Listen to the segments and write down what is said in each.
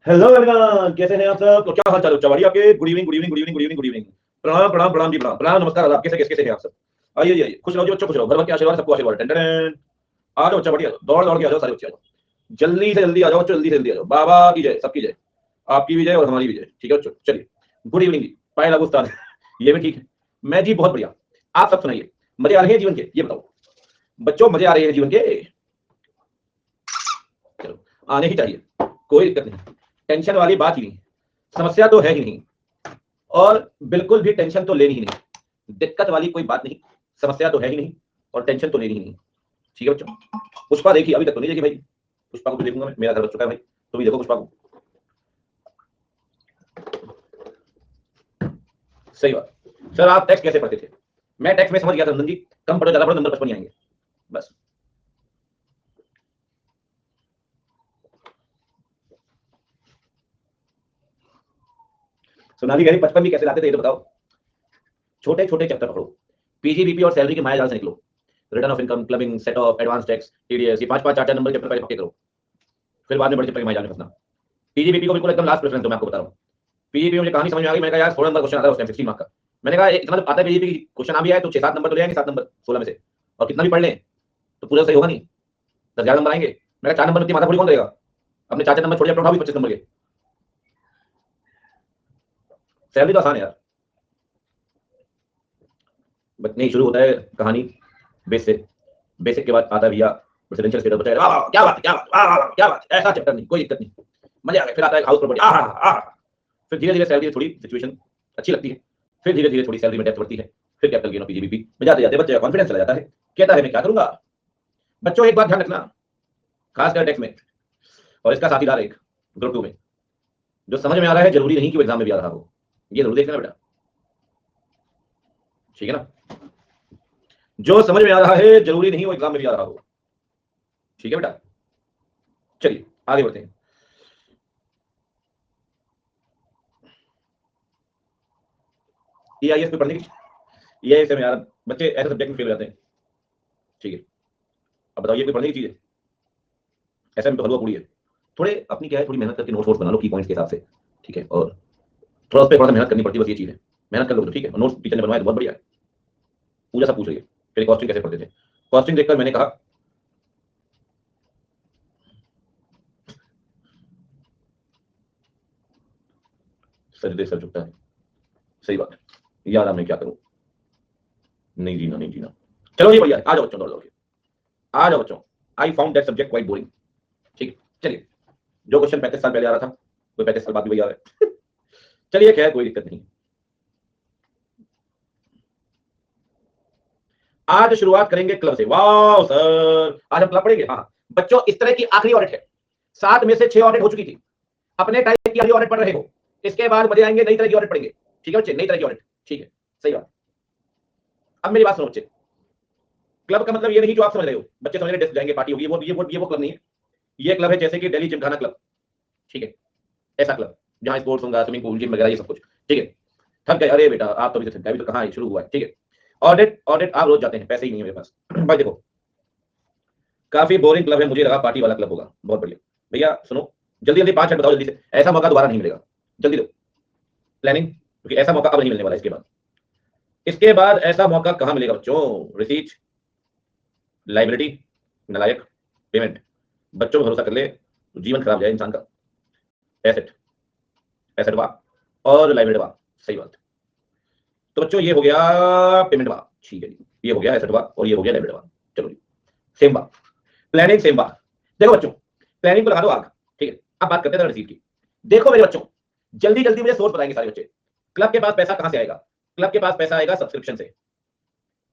Hello everyone, कैसे हैं आप सब? तो क्या हाल चाल है बच्चा? बढ़िया आपके? Good evening, good evening, good evening, good evening, good evening. प्रणाम प्रणाम प्रणाम जी, प्रणाम प्रणाम, नमस्कार आदाब। कैसे कैसे कैसे हैं आप सब? आइए आइए आइए, खुश रहो जी बच्चों, खुश रहो। भगवान के आशीर्वाद, सबको आशीर्वाद। Ton ton. आ जाओ बच्चा, बढ़िया दौड़ दौड़ के आ जाओ, सारे बच्चे आ जाओ। जल्दी से जल्दी आ जाओ बच्चों, जल्दी से जल्दी आ जाओ। बाबा की जय, सबकी जय। आपकी भी जय और हमारी भी जय। ठीक है बच्चों, चलिए। गुड इवनिंग जी। पाए लागू उस्ताद। ये भी ठीक है। मैं जी बहुत बढ़िया। आप सब सुनाइए, मजे आ रहे हैं जीवन के? ये बताओ बच्चों, मजे आ रहे हैं जीवन के? चलो, आने ही चाहिए, कोई दिक्कत नहीं। टेंशन वाली बात ही नहीं, समस्या तो है ही नहीं, और बिल्कुल भी टेंशन तो लेनी ही नहीं। दिक्कत वाली कोई बात नहीं, समस्या तो है ही नहीं, और टेंशन तो लेनी ही नहीं। ठीक है बच्चों। पुष्पा देखी? अभी तक तो नहीं देखी भाई। पुष्पा को भी देखूंगा मैं, मेरा घर बच चुका है भाई। तुम भी देखो पुष्पा को। सही बात। सर आप टेक्स्ट कैसे पढ़ते थे? मैं टेक्स्ट में समझ गया था नंदन जी। कम पढ़ो ज्यादा पढ़ो, नंबर 55 आएंगे बस। सोनाली कह रही 55 भी कैसे लाते थे, ये तो बताओ। छोटे छोटे चैप्टर पढ़ो, पीजीबीपी और सैलरी के माया जाल से निकलो। Return of income, clubbing, set of, advance tax, TDS, ये 5 5 4 4 नंबर के चैप्टर पहले पक्के करो, फिर बाद में बड़े चैप्टर के माया जाल में फंसना। पीजीबीपी को बिल्कुल एकदम लास्ट प्रेफरेंस दो, मैं आपको बता रहा हूँ। पीजीपी में मुझे कहानी समझ में आ गई। मैंने कहा यार 16 नंबर क्वेश्चन आता है उस टाइम, 16 मार्क का। मैंने कहा इतना जब आता है पीजीपी क्वेश्चन आ भी आए तो 6 7 नंबर तो ले आएंगे, 7 नंबर 16 में से। और कितना भी पढ़ लें तो पूरा सही होगा नहीं, 10 11 नंबर आएंगे। मैंने कहा 4 नंबर इतनी माथा पूरी कौन देगा? अपने 4 4 नंबर छोड़ दिया, उठाओ भी 25 नंबर के। सैलरी तो आसान है यार, बट नहीं, शुरू होता है कहानी बेस से। बेसिक के बाद आता है भैया रेसिडेंशियल स्टेटस। बचा वाह वाह, क्या बात है, क्या बात, वाह वाह वाह, क्या बात है। ऐसा चैप्टर नहीं, कोई दिक्कत नहीं, मजा आ गया। फिर आता है हाउस प्रॉपर्टी, आहा आहा। फिर धीरे धीरे सैलरी थोड़ी सिचुएशन अच्छी लगती है, फिर धीरे धीरे थोड़ी सैलरी में डेप्थ बढ़ती है, फिर कैपिटल गेन और पीजीबीपी में जाते जाते बच्चे का कॉन्फिडेंस चला जाता है, कहता है मैं क्या करूंगा। बच्चों एक बात ध्यान रखना, खासकर टेक्स में, और इसका साथीदार एक ग्रुप 2 में, जो समझ में आ रहा है जरूरी नहीं कि वो एग्जाम में भी आ रहा हो। ये जरूर देखना बेटा, ठीक है ना? जो समझ में आ रहा है जरूरी नहीं वो एग्जाम में भी आ रहा हो। ठीक है बेटा, चलिए आगे बढ़ते हैं। ईआईएस पे पढ़ने की, ईआईएस में यार बच्चे ऐसे सब्जेक्ट में फेल हो जाते हैं। ठीक है, अब बताओ ये कोई पढ़ने की चीज है? ऐसा में तो हलवा पूरी है। थोड़े अपनी क्या है, थोड़ी मेहनत करके नोट्स वोट्स बना लो की पॉइंट्स के हिसाब से। ठीक है, और थोड़ा उस पर थोड़ा सा मेहनत करनी पड़ती है, बस ये चीज है। मेहनत कर लो तो ठीक है, और नोट्स टीचर ने बनवाए तो बहुत बढ़िया है। पूजा सब पूछ रही है फिर कॉस्टिंग कैसे पढ़ते थे। कॉस्टिंग देखकर मैंने कहा सर सर झुकता है। सही बात है यार, अब मैं क्या करूं? नहीं जीना, नहीं जीना। चलो ये बढ़िया है, आ जाओ बच्चों, दौड़ दौड़ के आ जाओ बच्चों। I found that subject quite boring. ठीक है, चलिए। जो क्वेश्चन 35 साल पहले आ रहा था, वो 35 साल बाद भी वही आ रहा है। चलिए खैर, कोई दिक्कत नहीं। आज शुरुआत करेंगे क्लब से। वाह सर, आज हम क्लब पढ़ेंगे। हाँ बच्चों, इस तरह की आखिरी ऑडिट है। 7 में से 6 ऑडिट हो चुकी थी। अपने टाइप की ऑडिट पढ़ रहे हो, इसके बाद मजे आएंगे, नई तरह की ऑडिट पढ़ेंगे। ठीक है बच्चे, नई तरह की ऑडिट। ठीक है, सही बात। अब मेरी बात सुनो बच्चे, क्लब का मतलब ये नहीं जो आप समझ रहे हो। बच्चे समझ रहे डेस्क जाएंगे, पार्टी होगी, ये वो क्लब नहीं है। ये क्लब है जैसे कि दिल्ली जिमखाना क्लब। ठीक है, ऐसा क्लब जहां स्पोर्ट्स होगा, स्विमिंग पूल, जिम वगैरह, ये सब कुछ। ठीक है, थक गए? अरे बेटा आप तो अभी से थक गए, अभी तो कहाँ शुरू हुआ है। ठीक है, ऑडिट ऑडिट आप रोज जाते हैं, पैसे ही नहीं है मेरे पास। भाई देखो, काफी बोरिंग क्लब है, मुझे लगा पार्टी वाला क्लब होगा। बहुत बढ़िया। भैया सुनो, जल्दी जल्दी 5 मिनट बताओ जल्दी से, ऐसा मौका दोबारा नहीं मिलेगा। जल्दी दो प्लानिंग, क्योंकि ऐसा मौका अब नहीं मिलने वाला। इसके बाद ऐसा मौका कहां मिलेगा बच्चों? रिसीट, लाइबिलिटी, नलायक, पेमेंट। बच्चों पर भरोसा कर ले तो जीवन खराब जाए इंसान का। एसेट, एसेट वाह, और लाइबिलिटी वाह। सही बात। तो बच्चों ये हो गया पेमेंट वाह, ठीक है जी। ये हो गया एसेट वाह, और ये हो गया लाइबिलिटी वाह। चलो जी, सेम वाह, प्लानिंग सेम वाह। देखो बच्चों, प्लानिंग को लगा दो आग। ठीक है, अब बात करते हैं रिसीट की। देखो मेरे बच्चों, जल्दी जल्दी मुझे सोर्स बताएंगे सारे बच्चे। क्लब के पास पैसा कहां से आएगा? क्लब के पास पैसा आएगा सब्सक्रिप्शन से।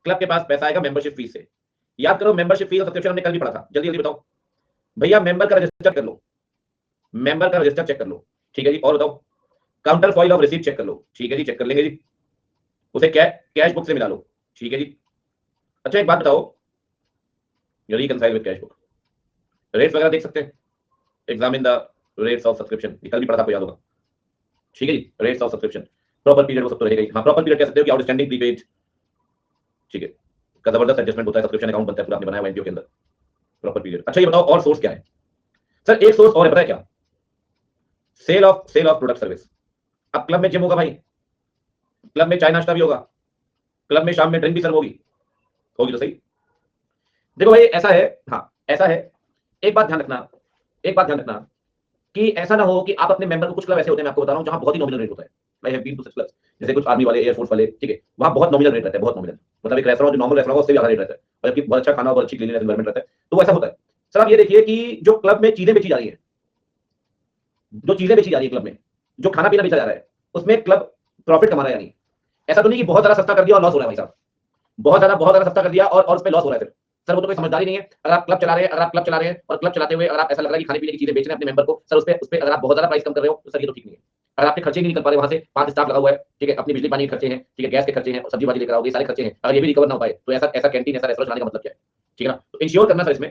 क्लब के पास पैसा आएगा मेंबरशिप फीस से। याद करो, मेंबरशिप फीस और सब्सक्रिप्शन हमने कल भी पढ़ा था। जल्दी जल्दी बताओ भैया। मेंबर का रजिस्टर कर लो, मेंबर का रजिस्टर चेक कर लो। ठीक है जी, और बताओ counterfoil of receipt check कर लो। ठीक है जी, चेक कर लेंगे जी। उसे कैश बुक से मिला लो। ठीक है जी। अच्छा एक बात बताओ, reconcile with cash book, rates वगैरह देख सकते हैं। Examine the rates of subscription, कल भी पढ़ा था, आपको याद होगा। ठीक है जी, rates of subscription, proper period वो सब तो रहेगा ही। हाँ, प्रॉपर पीरियड कह सकते हो कि आउटस्टैंडिंग प्रीपेड। ठीक है, का जबरदस्त एडजस्टमेंट होता है, सब्सक्रिप्शन अकाउंट बनता है पूरा, आपने बनाया हुआ एनपीओ के अंदर, प्रॉपर पीरियड। अच्छा ये बताओ और सोर्स क्या है? सर एक सोर्स और है, पता है क्या? Sale of product service. अब क्लब में जिम होगा भाई, क्लब में चाय नाश्ता भी होगा, क्लब में शाम में ड्रिंक भी सर्व होगी, होगी तो सही। देखो भाई ऐसा है, हाँ ऐसा है, एक बात ध्यान रखना, एक बात ध्यान रखना कि ऐसा ना हो कि आप अपने मेंबर को, कुछ क्लब ऐसे होते हैं मैं आपको बता रहा हूं जहां बहुत ही नॉमिनल रेट होता है। I have been to such clubs, जैसे कुछ आर्मी वाले, एयरफोर्स वाले, ठीक है, वहां बहुत नॉमिनल रेट रहता है, बहुत नॉमिनल, मतलब एक रेस्टोरेंट जो नॉर्मल रेस्टोरेंट है उससे भी ज्यादा रेट रहता है, और जबकि बहुत अच्छा खाना, बहुत अच्छी क्लीनिंग एनवायरनमेंट रहता है, तो वो ऐसा होता है। सर आप ये देखिए कि जो क्लब में चीजें बेची जा रही है, जो चीजें बेची जा रही है क्लब में, जो खाना पीना बेचा जा रहा है, उसमें क्लब प्रॉफिट कमा रहा है या नहीं? ऐसा तो नहीं कि बहुत ज्यादा सस्ता कर दिया और लॉस हो रहा है भाई साहब, बहुत ज्यादा सस्ता कर दिया और उसमें लॉस हो रहा है। सर वो तो कोई समझदारी नहीं है। अगर आप क्लब चला रहे हैं, अगर आप क्लब चला रहे हैं और क्लब चलाते हुए अगर आप ऐसा लग रहा है कि खाने पीने की चीजें बेच रहे हैं अपने मेंबर को, सर उस पे अगर आप बहुत ज्यादा प्राइस कम कर रहे हो तो सर ये तो ठीक नहीं है। अगर आपके खर्चे नहीं निकल पा रहे, वहां से 5 स्टाफ लगा हुआ है, ठीक है, अपनी बिजली पानी के खर्चे हैं, ठीक है, गैस के खर्चे हैं, सब्जी भाजी लेकर आओगे, सारे खर्चे हैं, अगर ये भी रिकवर ना हो पाए तो ऐसा ऐसा कैंटीन, ऐसा रेस्टोरेंट चलाने का मतलब क्या है? ठीक है ना, तो इंश्योर करना सर इसमें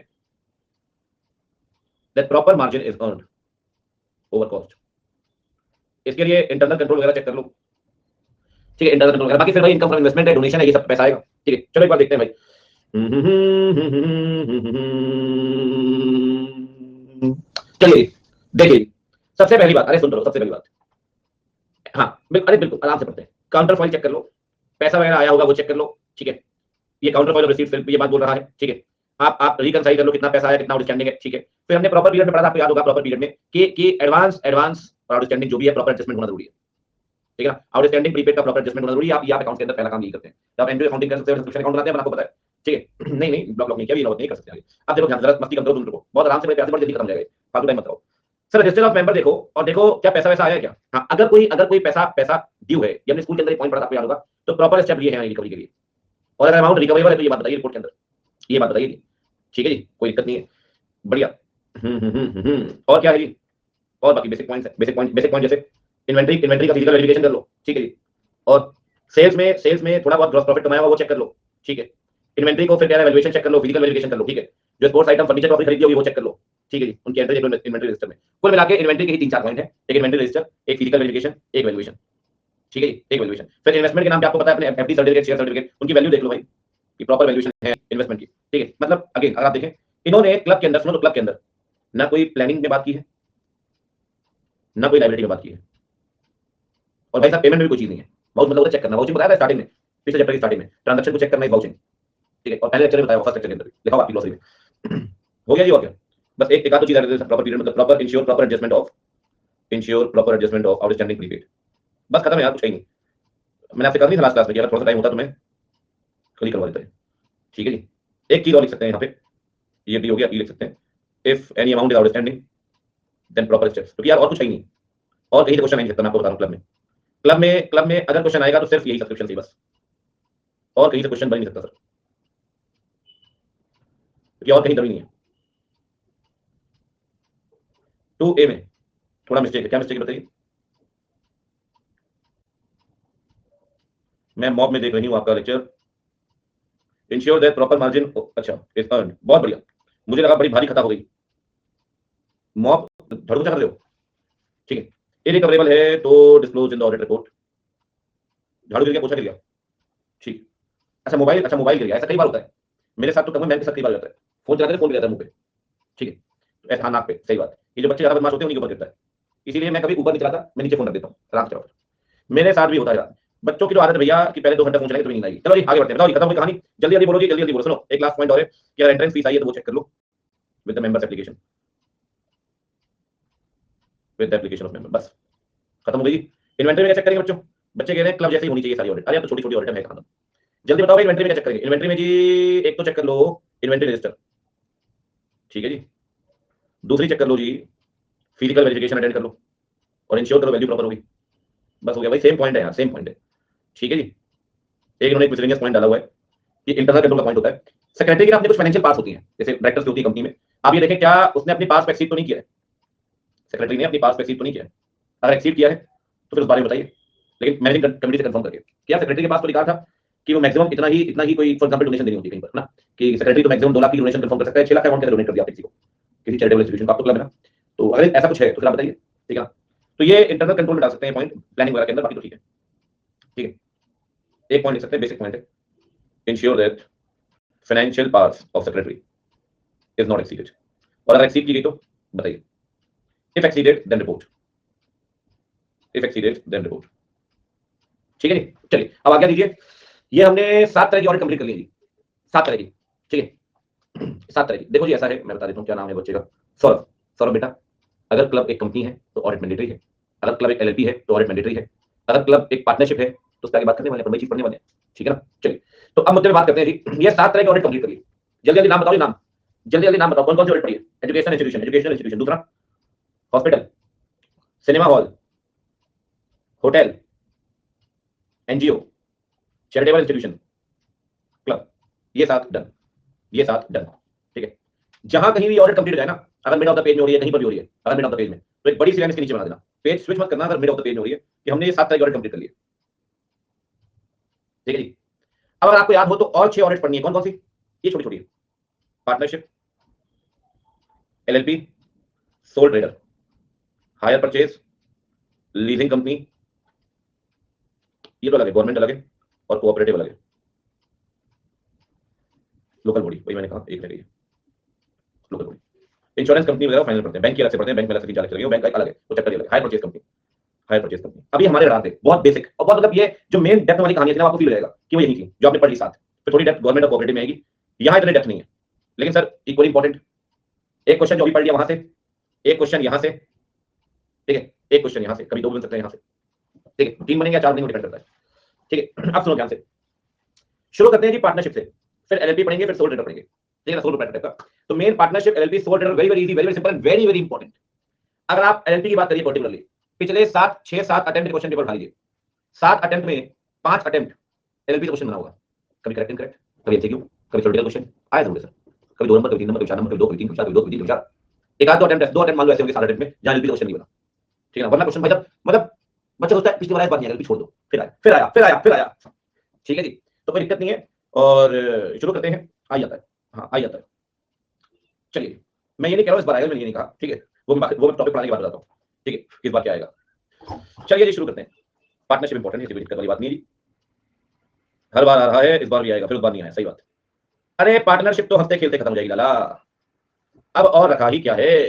that proper margin is earned over cost. इसके लिए इंटरनल कंट्रोल वगैरह चेक कर लो, ठीक है, इंटरनल कंट्रोल वगैरह। बाकी फिर भाई इनकम फ्रॉम इन्वेस्टमेंट है, डोनेशन है, ये सब पैसा आएगा, ठीक है। चलो एक बार देखते हैं भाई, चलिए देखिए, सबसे पहली बात, अरे सुन लो, सबसे पहली बात, हाँ अरे बिल्कुल आराम से पढ़ते हैं, काउंटर फॉइल चेक कर लो, पैसा वगैरह आया होगा वो चेक कर लो, ठीक है, ये काउंटर फॉइल और रिसीट स्लिप ये बात बोल रहा है, ठीक है। आप रिकनसाइल कर लो कितना पैसा आया, कितना आउटस्टैंडिंग है, ठीक है। फिर हमने प्रॉपर पीरियड में पढ़ा था, आपको याद होगा प्रॉपर पीरियड में कि एडवांस एडवांस और आउटस्टैंडिंग जो भी है प्रॉपर एडजस्टमेंट होना जरूरी है, ठीक है ना। आउटस्टैंडिंग प्रीपेड का प्रॉपर एडजस्टमेंट होना जरूरी है। आप यहाँ अकाउंट के अंदर पहला काम यही करते हैं, जब एंट्री अकाउंटिंग कर सकते हैं, सब्सक्रिप्शन अकाउंट बनाते हैं, आपको पता है, ठीक है। नहीं नहीं ब्लॉक नहीं किया, ये नहीं कर सकते आगे। अब देखो ध्यान, जरा मस्ती कम करो तुम लोगों को, बहुत आराम से मेरे प्यार से पढ़, जल्दी खत्म हो जाएगा, फालतू टाइम मत लगाओ। सर रजिस्टर ऑफ मेंबर देखो और देखो क्या पैसा वैसा आया क्या। हाँ अगर कोई पैसा पैसा ड्यू है, ये अपने स्कूल के अंदर एक पॉइंट पढ़ा, आपको याद होगा, तो प्रॉपर स्टेप लिए हैं रिकवरी के लिए। और अगर अमाउंट रिकवरेबल है तो ये बात बताइए रिपोर्ट के अंदर, ये बात बताइए, ठीक है जी, कोई दिक्कत नहीं है, बढ़िया। और क्या है जी, और बाकी बेसिक पॉइंट्स है, बेसिक पॉइंट जैसे इन्वेंटरी का फिजिकल वेरिफिकेशन कर लो, ठीक है जी। और सेल्स में थोड़ा बहुत ग्रॉस प्रॉफिट कमाया हुआ वो चेक कर लो, ठीक है। इन्वेंटरी को फिर क्या है, वैल्यूएशन चेक कर लो, फिजिकल वेरिफिकेशन कर लो, ठीक है। जो स्पोर्ट्स आइटम फर्नीचर कॉपी खरीदी होगी वो चेक कर लो, ठीक है जी, उनकी एंट्री इन्वेंटरी रजिस्टर में। कुल मिला के इन्वेंटरी के ही 3-4 पॉइंट है, एक इन्वेंटरी रजिस्टर, एक फिजिकल वेरिफिकेशन, एक वैल्यूएशन, ठीक है जी, एक वैल्यूएशन। फिर इन्वेस्टमेंट के नाम पे आपको पता है अपने एफडी सर्टिफिकेट, शेयर सर्टिफिकेट, उनकी वैल्यू देख लो भाई कि प्रॉपर वैल्यूएशन है इन्वेस्टमेंट की, ठीक है। मतलब अगेन अगर आप देखें, इन्होंने क्लब के अंदर, सुनो तो क्लब के अंदर ना कोई प्लानिंग में बात की है, ना कोई लायबिलिटी में बात की है, और भाई साहब पेमेंट में भी कोई चीज नहीं है। वाउच मतलब चेक करना, वाउचिंग बताया था स्टार्टिंग में, पिछले चैप्टर की स्टार्टिंग में, ट्रांजैक्शन को चेक करना है वाउचिंग, ठीक है। और पहले लेक्चर में बताया, फर्स्ट लेक्चर के अंदर लिखा हुआ आपकी ग्लोसरी में। हो गया जी, और क्या, बस एक आध चीज है, प्रॉपर पीरियड मतलब proper ensure proper adjustment of outstanding prepaid, बस खत्म है यार, कुछ नहीं। मैंने आपसे कहा नहीं था लास्ट क्लास में कि अगर थोड़ा सा टाइम होता तो मैं खुद ही करवा देता है, ठीक है जी। एक चीज और लिख सकते हैं यहाँ पे, ये भी हो गया, ये लिख सकते हैं, if any amount is outstanding then proper steps, क्योंकि यार और कुछ नहीं, और कहीं से क्वेश्चन नहीं सकता, मैं आपको बता रहा हूँ। क्लब में अगर क्वेश्चन आएगा तो सिर्फ यही सब्सक्रिप्शन से बस, और कहीं से क्वेश्चन बन नहीं सकता सर, क्योंकि और कहीं दर नहीं है। 2A में थोड़ा मिस्टेक है, क्या मिस्टेक है बताइए। मैं मॉब में देख रही हूँ आपका lecture, ensure that proper margin, अच्छा इज अर्न्ड, बहुत बढ़िया, मुझे लगा बड़ी भारी खता हो गई। मॉब धड़ू कर रहे हो, ठीक है। इरिकवरेबल है तो disclose in the audit report. झाड़ू गिर गया, पोछा गिर गया, ठीक। अच्छा मोबाइल गिर गया, ऐसा कई बार होता है, मेरे साथ तो कम है, मैम के साथ कई बार होता है, फोन चलाते फोन गिर जाता है मुंह पे, ठीक है, तो ऐसा नाक पे, सही बात। ये जो बच्चे ज्यादा बदमाश होते हैं उन्हीं के ऊपर गिरता है, इसीलिए मैं कभी ऊपर नहीं चलाता, मैं नीचे फोन रख देता हूँ, आराम से चलाओ। मेरे साथ भी होता है बच्चों की तो आदत भैया कि पहले 2 घंटे फोन चलाएंगे तो नींद आएगी। चलो जी आगे बढ़ते हैं, बताओ जी, खत्म हुई कहानी, जल्दी जल्दी बोलो जी, जल्दी जल्दी बोलो। सुनो एक लास्ट पॉइंट और है कि अगर एंट्रेंस फीस आई है तो वो चेक कर लो with the members application, with the application of member, बस खत्म हो गई। इन्वेंटरी में क्या चेक करेंगे बच्चों, बच्चे कह रहे हैं क्लब जैसे ही होनी चाहिए सारी ऑडिट, अरे अब तो छोटी छोटी ऑडिट है खत्म। जल्दी बताओ भाई इन्वेंटरी में क्या चेक करेंगे। इन्वेंटरी में जी एक तो चेक कर लो इन्वेंटरी रजिस्टर, ठीक है जी। दूसरी चेक कर लो जी फिजिकल वेरिफिकेशन अटेंड कर लो, और इंश्योर करो वैल्यू प्रॉपर होगी, बस हो गया भाई, सेम पॉइंट है यार, सेम पॉइंट है, ठीक है जी। एक इन्होंने एक मिसलेनियस पॉइंट डाला हुआ है कि इंटरनल कंट्रोल का पॉइंट होता है। सेक्रेटरी के अपने कुछ फाइनेंशियल पास होती हैं, जैसे डायरेक्टर्स की होती है कंपनी में, आप ये देखें क्या उसने अपनी पास एक्सीड तो नहीं किया है, सेक्रेटरी ने अपनी पास एक्सीड तो नहीं किया है, अगर एक्सीड किया है तो फिर उस बारे में बताइए, लेकिन मैनेजिंग कमेटी से कंफर्म करके। क्या सेक्रेटरी के पास तो लिखा था कि वो मैक्सिमम इतना ही कोई फॉर एग्जांपल डोनेशन देनी होती है कहीं पर ना, कि सेक्रेटरी तो मैक्सिमम 2 लाख की डोनेशन कंफर्म कर सकता है, 6 लाख का अमाउंट कैसे डोनेट कर दिया किसी को, किसी चैरिटेबल इंस्टीट्यूशन को, आपको क्लब है ना, तो अगर ऐसा कुछ है तो फिर आप बताइए, ठीक है। तो ये इंटरनल कंट्रोल में डाल सकते हैं पॉइंट प्लानिंग वगैरह के अंदर, बाकी तो ठीक है, ठीक है। एक पॉइंट लिख सकते हैं, बेसिक पॉइंट है, ensure that financial powers of secretary is not exceeded, और अगर एक्सीड की गई तो बताइए, if exceeded then report, if exceeded then report. ठीक है जी, चलिए अब आज्ञा दीजिए। ये हमने 7 तरह की ऑडिट कंप्लीट कर ली जी, 7 तरह की। ठीक है 7 तरह की। देखो जी ऐसा है, मैं बता देता हूँ क्या नाम है बच्चे का। सौरभ। सौरभ बेटा, अगर क्लब एक कंपनी है तो ऑडिट मैंडेटरी है, अगर क्लब एक एलएलपी है तो ऑडिट मैंडेटरी है, अगर क्लब एक पार्टनरशिप है तो उस पर आगे बात करने वाले हैं, चीज पढ़ने वाले हैं। ठीक है ना, चलिए तो अब मुद्दे में बात करते हैं जी। ये 7 तरह की ऑडिट कंप्लीट करिए। जल्दी जल्दी नाम बताओ, नाम जल्दी जल्दी नाम बताओ, कौन कौन सी ऑडिट पढ़ी है? Education institution, educational institution. दूसरा hospital, cinema hall, hotel, NGO, charitable institution, club. ये 7 डन, ये 7 डन। ठीक है, जहां कहीं भी ऑडिट कंप्लीट हो जाए ना, अगर मिड ऑफ द पेज में हो रही है, कहीं पर भी हो रही है, अगर मिड ऑफ द पेज में, तो एक बड़ी सी लाइन इसके नीचे बना देना। पेज स्विच मत करना अगर मिड ऑफ द पेज में हो रही है कि हमने ये 7 तरह की ऑडिट कंप्लीट कर ली है। ठीक है जी, अब अगर आपको याद हो तो और 6 ऑडिट पढ़नी है। कौन कौन सी? ये छोटी छोटी है। Partnership, LLP, sole trader, hire purchase, leasing company, ये तो अलग है, गवर्नमेंट अलग है और कोऑपरेटिव अलग है। लोकल बॉडी, वही मैंने कहा एक रह गई है, लोकल बॉडी। इंश्योरेंस कंपनी वगैरह फाइनल पढ़ते हैं, बैंक के अलग से पढ़ते हैं, बैंक में अलग से 3-4 लेक्चर लगे, बैंक अलग है, तो चैप्टर अलग है। Hire purchase company, hire purchase company. अभी हमारे रहा थे बहुत बेसिक और बहुत मतलब ये जो मेन डेप्थ वाली कहानी है ना, आपको फील हो जाएगा कि वो यही थी जो आपने पढ़ ली साथ। फिर थोड़ी डेप्थ गवर्नमेंट और कोऑपरेटिव में आएगी, यहाँ इतनी डेप्थ नहीं है, लेकिन सर इक्वली इंपॉर्टेंट। एक क्वेश्चन जो अभी पढ़ लिया वहां से, एक क्वेश्चन यहाँ से, ठीक है, एक क्वेश्चन यहाँ से, कभी 2 बन सकते हैं यहाँ से। ठीक है, 3 बनेंगे या 4 बनेंगे, डिपेंड करता है। ठीक है, अब सुनो ध्यान से, शुरू करते हैं जी पार्टनरशिप से, फिर एलएलपी पढ़ेंगे, फिर सोल ट्रेडर पढ़ेंगे। ठीक है ना, सोल ट्रेडर का तो main partnership, LLP, sole trader, very very easy, very very simple and very very important. अगर आप एलएलपी की बात करिए पर्टिकुलरली, पिछले 6-7 अटेम्प्ट के क्वेश्चन पेपर उठा लीजिए। 7 अटेम्प्ट में 5 अटेम्प्ट एलएलपी का क्वेश्चन बना होगा, कभी करेक्ट इनकरेक्ट, कभी एमसीक्यू, कभी थ्योरेटिकल क्वेश्चन आया जरूर सर, कभी 2 नंबर, कभी 3 नंबर, कभी 4 नंबर, कभी 2, कभी 3, कभी 4, कभी 2, कभी 3, कभी 4। एक आध 2 अटेम्प्ट मान लो ऐसे होंगे 7 अटेम्प्ट में जहां एलएलपी का क्वेश्चन नहीं बना। ठीक है ना, वरना क्वेश्चन भाई मतलब बच्चा सोचता है पिछली बार इस बात नहीं आया, एलएलपी छोड़ दो, फिर आया, फिर आया, फिर आया, फिर आया। ठीक है जी, तो कोई दिक्कत नहीं है और शुरू करते हैं। आ जाता है, हाँ आ जाता है। चलिए, मैं ये नहीं कह रहा हूँ इस बार आएगा, मैंने ये नहीं कहा। ठीक है, वो मैं टॉपिक पढ़ाने के बाद बताता हूँ। ठीक है, इस बार क्या आएगा। चलिए जी शुरू करते हैं। पार्टनरशिप इंपॉर्टेंट है, कोई दिक्कत वाली बात नहीं है जी। हर बार आ रहा है, इस बार भी आएगा, फिर उस बार नहीं आया, सही बात। अरे पार्टनरशिप तो हंसते खेलते खत्म हो जाएगी लाला, अब और रखा ही क्या है।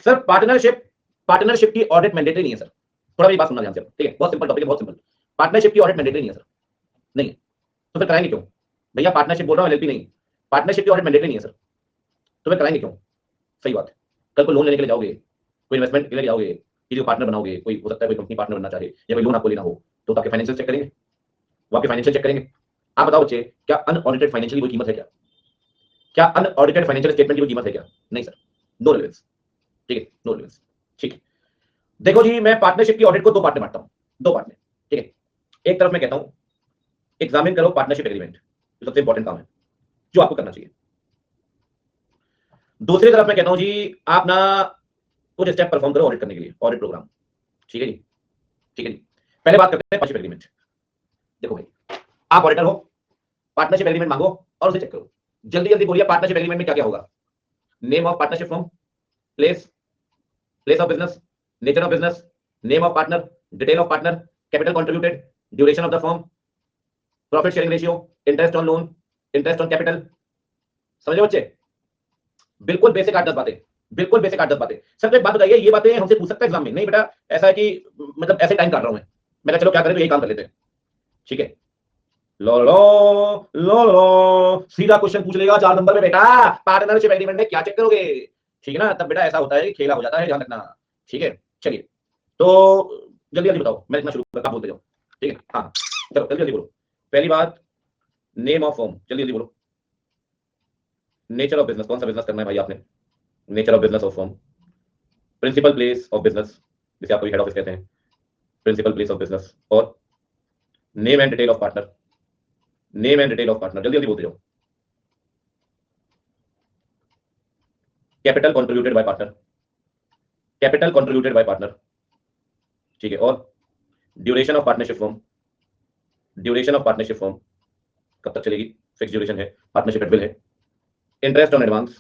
सर पार्टनरशिप, पार्टनरशिप की ऑडिट मैंडेटरी नहीं है सर। थोड़ा मेरी बात सुनना ध्यान से, ठीक है, बहुत सिंपल टॉपिक है, बहुत सिंपल। पार्टनरशिप की ऑडिट मैंडेटरी नहीं है सर, नहीं है। तो फिर कराएंगे क्यों भैया? पार्टनरशिप बोल रहा हूँ, एलएलपी नहीं। पार्टनरशिप की ऑडिट मैंडेटरी नहीं है सर, तो फिर कराएंगे क्यों? सही बात है। कल को लोन लेने के लिए जाओगे, कोई इन्वेस्टमेंट के लिए जाओगे, किसी को पार्टनर बनाओगे, कोई हो सकता है कोई कंपनी पार्टनर बनना चाहे या कोई लोन आपको लेना हो, तो आपके फाइनेंशियल चेक करेंगे, वो आपके फाइनेंशियल चेक करेंगे। आप बताओ बच्चे, क्या अनऑडिटेड फाइनेंशियल कोई कीमत है क्या? क्या अनऑडिटेड फाइनेंशियल स्टेटमेंट की कोई कीमत है क्या? नहीं सर, नो रिलेवेंस। ठीक है, नो रिलेवेंस। ठीक है, देखो जी मैं पार्टनरशिप की ऑडिट को 2 पार्ट में बांटता हूं, 2 पार्ट में। ठीक है, एक तरफ मैं कहता हूं एग्जामिन करो पार्टनरशिप एग्रीमेंट, जो सबसे इंपॉर्टेंट काम है जो आपको करना चाहिए। दूसरी तरफ मैं कहता हूं जी आप ना कुछ स्टेप परफॉर्म करो ऑडिट करने के लिए, ऑडिट प्रोग्राम। ठीक है जी, ठीक है जी। पहले बात करते हैं पार्टनरशिप एग्रीमेंट। देखो भाई, आप ऑडिटर हो, पार्टनरशिप एग्रीमेंट मांगो और उसे चेक करो। जल्दी जल्दी बोलिए पार्टनरशिप एग्रीमेंट में क्या क्या होगा? Name of partnership firm, place, place of business, nature of business, name of partner, detail of partner, capital contributed, duration of the firm, profit sharing ratio, interest on loan, interest on capital. समझे बच्चे? बिल्कुल basic 8-10 बातें, बिल्कुल basic 8-10 बातें। Sir तो एक बात बताइए, ये बातें हमसे पूछ सकता है एग्जाम में? नहीं बेटा, ऐसा है कि मतलब ऐसे टाइम काट रहा हूं मैं, मैंने चलो क्या करें तो यही काम कर लेते हैं। ठीक है, लो लो लो लो, सीधा क्वेश्चन पूछ लेगा 4 नंबर में, बेटा पार्टनरशिप एग्रीमेंट में क्या चेक करोगे? ठीक है ना, तब बेटा ऐसा होता है कि खेला हो जाता है, ध्यान रखना। ठीक है, चलिए तो जल्दी जल्दी बताओ, मैं इतना शुरू करता, आप बोलते जाओ। ठीक है, हाँ चलो जल्दी जल्दी बोलो। पहली बात, नेम ऑफ फर्म, जल्दी जल्दी बोलो। नेचर ऑफ बिजनेस, कौन सा बिजनेस करना है भाई आपने? Nature of business of firm, principal place of business, जिसे आप कोई हेड ऑफिस कहते हैं, प्रिंसिपल प्लेस ऑफ बिजनेस, और name and detail of partner, name and detail of partner, जल्दी जल्दी बोलते जाओ। Capital contributed by partner, capital contributed by partner. ठीक है, और duration of partnership firm, duration of partnership firm कब तक चलेगी? फिक्स ड्यूरेशन है, पार्टनरशिप एट विल है। इंटरेस्ट ऑन एडवांस,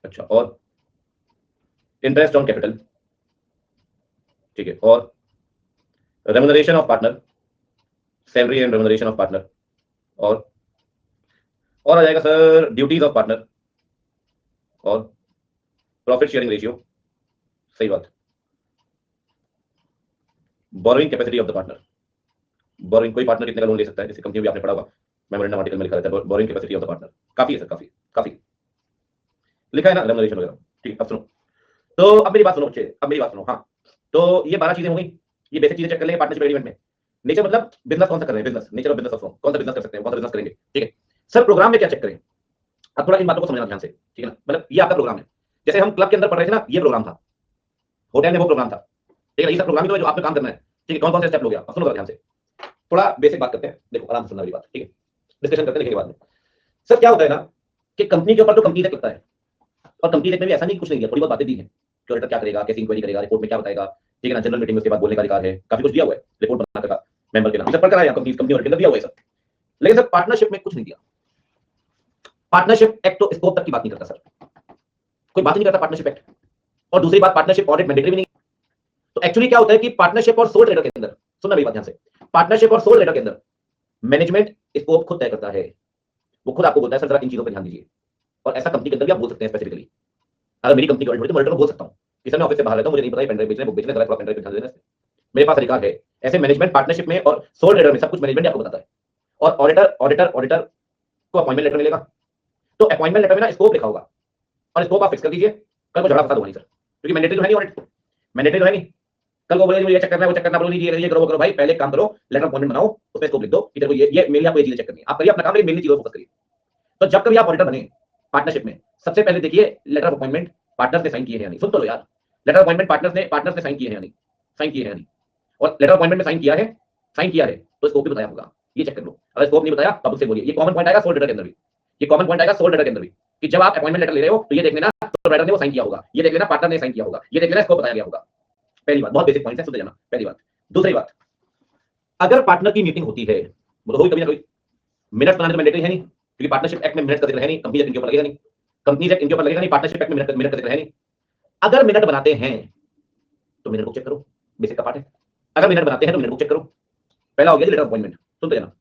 अच्छा, और इंटरेस्ट ऑन कैपिटल। ठीक है, और remuneration of partner, salary and remuneration of partner, और आ जाएगा सर ड्यूटीज ऑफ पार्टनर, और प्रॉफिट शेयरिंग रेशियो। सही बात, borrowing capacity of the partner, borrowing, कोई पार्टनर कितने का लोन ले सकता है, जैसे कंपनी भी आपने पढ़ा होगा, मेमोरेंडम आर्टिकल में लिखा रहता है borrowing capacity of the partner. काफी है सर, काफी काफी लिखा है ना, रेमुनरेशन वगैरह। ठीक, अब सुनो, तो अब मेरी बात सुनो बच्चे, अब मेरी बात सुनो। हाँ, तो ये 12 चीजें हो गई, ये बेसिक चीजें चेक कर लेंगे पार्टनरशिप एग्रीमेंट में। नेचर मतलब बिजनेस कौन सा कर रहे हैं, business, nature of business of कौन सा बिजनेस कर सकते हैं, कौन सा बिजनेस करेंगे। ठीक है सर, प्रोग्राम में क्या चेक करें, अब थोड़ा इन बातों को समझना ध्यान से, ठीक है ना। मतलब ये आपका प्रोग्राम है, जैसे हम क्लब के अंदर पढ़ रहे थे ना, ये प्रोग्राम था, होटल में वो प्रोग्राम था, ठीक है। ये सब प्रोग्राम तो जो आपको काम करना है, ठीक है। कौन कौन से स्टेप हो गया, अब सुनो ध्यान से, थोड़ा बेसिक बात करते हैं, देखो आराम से सुनना मेरी बात, ठीक है। डिस्कशन करते हैं लिखने के बाद में। सर क्या होता है ना कि कंपनी के ऊपर तो कंपनी तक लगता है, और कंपनी तक में भी ऐसा नहीं कुछ नहीं है, थोड़ी बहुत बातें दी हैं कि ऑडिटर क्या करेगा, कैसे इंक्वायरी करेगा, रिपोर्ट में क्या बताएगा, ठीक है ना। जनरल मीटिंग में उसके बाद बोलने का अधिकार है, काफी कुछ दिया हुआ है, रिपोर्ट बनाकर का मेंबर के नाम से पढ़कर आया, कंपनी कंपनी ऑडिटर दिया हुआ है सब। लेकिन सर पार्टनरशिप में कुछ नहीं दिया। पार्टनरशिप एक्ट तो स्कोप तक की बात नहीं करता सर, कोई बात ही नहीं करता पार्टनरशिप एक्ट। और दूसरी बात, पार्टनरशिप ऑडिट मैंडेटरी भी नहीं। तो एक्चुअली क्या होता है कि पार्टनरशिप और सोल ट्रेडर के अंदर, सुनना मेरी बात ध्यान से, पार्टनरशिप और सोल ट्रेडर के अंदर मैनेजमेंट स्कोप खुद तय करता है। वो खुद आपको बोलता है सर जरा इन चीजों पर ध्यान दीजिए, और ऐसा कंपनी के अंदर भी आप बोल सकते हैं स्पेसिफिकली। अगर मेरी कंपनी की ऑडिट होती है तो मैं ऑडिटर को बोल सकता हूं कि सर मैं ऑफिस से बाहर रहता हूं, मुझे नहीं पता ये पेन ड्राइव बेचना है, बुक बेचना है, जरा थोड़ा पेन ड्राइव पे ध्यान देना, मेरे पास अधिकार है। ऐसे मैनेजमेंट पार्टनरशिप में और सोल ट्रेडर में सब कुछ मैनेजमेंट आपको बताता है। और ऑडिटर ऑडिटर ऑडिटर को अपॉइंटमेंट लेटर मिलेगा, तो अपॉइंटमेंट लेटर में ना स्कोप लिखा होगा, और स्कोप आप फिक्स कर दीजिए। कल को झगड़ा फसाद होगा नहीं सर, क्योंकि मैंडेटरी तो है नहीं, ऑडिट मैंडेटरी तो है नहीं। कल को बोले मुझे ये चेक करना है, वो चेक करना, बोलो ये करो वो करो, भाई पहले काम करो, लेटर अपॉइंटमेंट बनाओ, उसमें स्कोप लिख दो कि तेरे को ये मेनली आपको ये चीजें चेक करनी है, आप करिए अपना काम, लेकिन मेनली चीजों फोकस करिए। तो जब कभी आप ऑडिटर बने पार्टनरशिप में, सबसे पहले देखिए लेटर ऑफ अपॉइंटमेंट पार्टनर्स ने साइन किए हैं या नहीं। सुन तो लो यार, लेटर अपॉइंटमेंट पार्टनर्स ने साइन किए हैं या नहीं, साइन किए हैं या नहीं। और लेटर अपॉइंटमेंट में साइन किया है तो स्कोप भी बताया होगा, ये चेक कर लो। अगर स्कोप नहीं बताया पब्लिक से बोलिए, ये कॉमन पॉइंट आएगा सोल ट्रेडर के अंदर भी, ये कॉमन पॉइंट आएगा सोल ट्रेडर के अंदर भी, कि जब आप अपॉइंटमेंट लेटर ले रहे हो तो ये देख लेना ट्रेडर ने वो साइन किया होगा, ये देख लेना पार्टनर ने साइन किया होगा, ये देख लेना स्कोप बताया गया होगा। पहली बात, बहुत बेसिक पॉइंट है, सुनते जाना, पहली बात। दूसरी बात, अगर पार्टनर की मीटिंग होती है, वो होगी कभी ना कभी, मिनट्स बनाने तो मैंडेटरी है नहीं, क्योंकि पार्टनरशिप एक्ट में मिनट्स का जिक्र है नहीं, कंपनी एक्ट इनके ऊपर लगेगा नहीं, कंपनी एक्ट इनके ऊपर लगेगा नहीं, पार्टनरशिप एक्ट में मिनट का जिक्र है नहीं। अगर मिनट बनाते हैं तो मिनट बुक चेक करो, बेसिक का पार्ट है। अगर मिनट बनाते हैं तो मिनट बुक चेक करो। पहला हो गया जी लेटर अपॉइंटमेंट, सुनते जाना।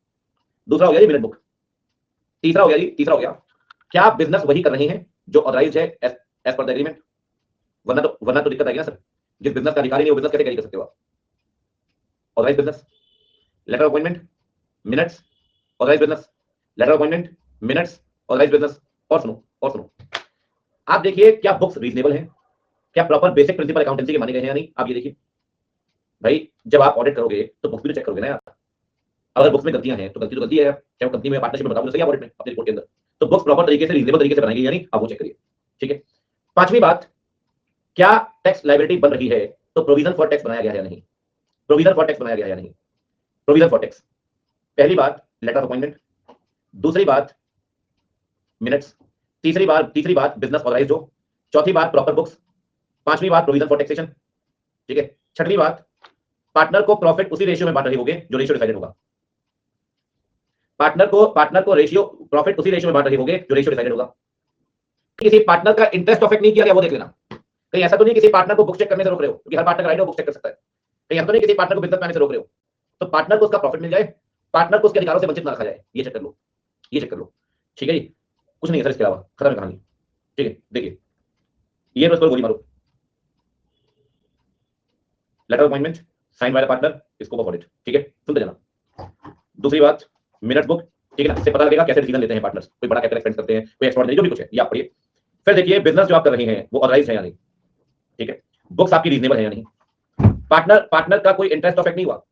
दूसरा हो गया जी मिनट बुक। तीसरा हो गया क्या आप बिजनेस वही कर रहे हैं जो ऑथराइज्ड है एज पर द एग्रीमेंट, वरना तो दिक्कत आएगी ना सर। जिस बिजनेस का अधिकारी नहीं वो बिजनेस कैसे कैरी कर सकते हो आप। Authorised business, letter appointment, minutes, authorised business, letter appointment, minutes, authorised business. और सुनो आप देखिए क्या बुक्स रीजनेबल हैं, क्या प्रॉपर बेसिक प्रिंसिपल अकाउंटेंसी के माने गए हैं या नहीं। आप ये देखिए भाई, जब आप ऑडिट करोगे तो बुक्स भी तो चेक करोगे ना यार। अगर बुक्स में गलतियां हैं तो गलती है यार, चाहे वो कंपनी में पार्टनरशिप में बताओ सही, ऑडिट में अपनी रिपोर्ट के अंदर तो बुक्स प्रॉपर तरीके से रीजनेबल तरीके से बनाई गई या नहीं, आप वो चेक करिए। ठीक है, पांचवी बात, क्या टैक्स लायबिलिटी बन रही है तो प्रोविजन फॉर टैक्स बनाया गया है या नहीं, प्रोविजन फॉर टैक्स बनाया गया है या नहीं, प्रोविजन फॉर टैक्स। पहली बात लेटर अपॉइंटमेंट, दूसरी बात मिनट्स, तीसरी बात बिजनेस ऑथराइज्ड हो, चौथी बात प्रॉपर बुक्स, पांचवी बात प्रोविजन फॉर टैक्सेशन। ठीक है, छठवीं बात पार्टनर को प्रॉफिट उसी रेशियो में बांट रहे होंगे जो रेशियो डिसाइडेड होगा। पार्टनर को रेशियो प्रॉफिट उसी रेशियो में बांट रहे होंगे जो रेशियो डिसाइडेड होगा। किसी पार्टनर का इंटरेस्ट अफेक्ट नहीं किया गया वो देख लेना। कहीं ऐसा तो नहीं किसी पार्टनर को बुक चेक करने से रोक रहे हो, क्योंकि हर पार्टनर का राइट है बुक चेक कर सकता है। कहीं ऐसा तो नहीं किसी पार्टनर को बिजनेस करने से रोक रहे हो, तो पार्टनर को उसका प्रॉफिट मिल जाए, पार्टनर को उसके अधिकारों से वंचित ना रखा जाए, ये चेक कर लो, ये चेक कर लो। ठीक है जी, कुछ नहीं है सर इसके अलावा, खत्म है कहानी। ठीक है, देखिए ये बस गोली मारो, letter appointment sign by the partner, scope of audit. ठीक है, सुनते जाना। दूसरी बात मिनट बुक, ठीक है ना, इससे पता लगेगा कैसे डिसीजन लेते हैं पार्टनर्स, कोई बड़ा कैपिटल एक्सपेंस करते हैं, कोई एक्स्ट्राऑर्डिनरी, जो भी कुछ है ये आप पढ़िए। फिर देखिए बिजनेस जो आप कर रहे हैं वो ऑथराइज्ड है या नहीं। ठीक है, बुक्स आपकी रीजनेबल है या नहीं, पार्टनर का कोई इंटरेस्ट अफेक्ट नहीं हुआ,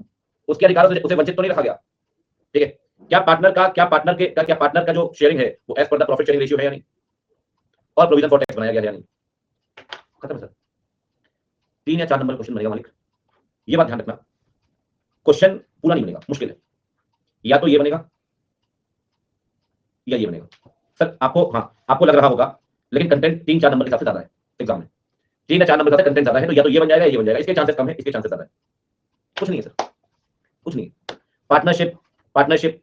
उसके अधिकारों से उसे वंचित तो नहीं रखा गया। ठीक है, क्या पार्टनर का जो शेयरिंग है वो as per the profit sharing ratio है या नहीं, और प्रोविजन फॉर टैक्स बनाया गया है या नहीं। खत्म सर, 3 या 4 नंबर क्वेश्चन बनेगा मालिक, ये बात ध्यान रखना। क्वेश्चन पूरा नहीं बनेगा, मुश्किल है, या तो ये बनेगा या ये बनेगा। सर आपको लग रहा होगा, लेकिन कंटेंट 3-4 नंबर के हिसाब से ज्यादा है एग्जाम में, 3 या 4 नंबर का कंटेंट ज्यादा है, तो या तो ये बन जाएगा या ये बन जाएगा, इसके चांसेस कम है, इसके चांसेस ज्यादा है। कुछ नहीं है सर, कुछ नहीं। पार्टनरशिप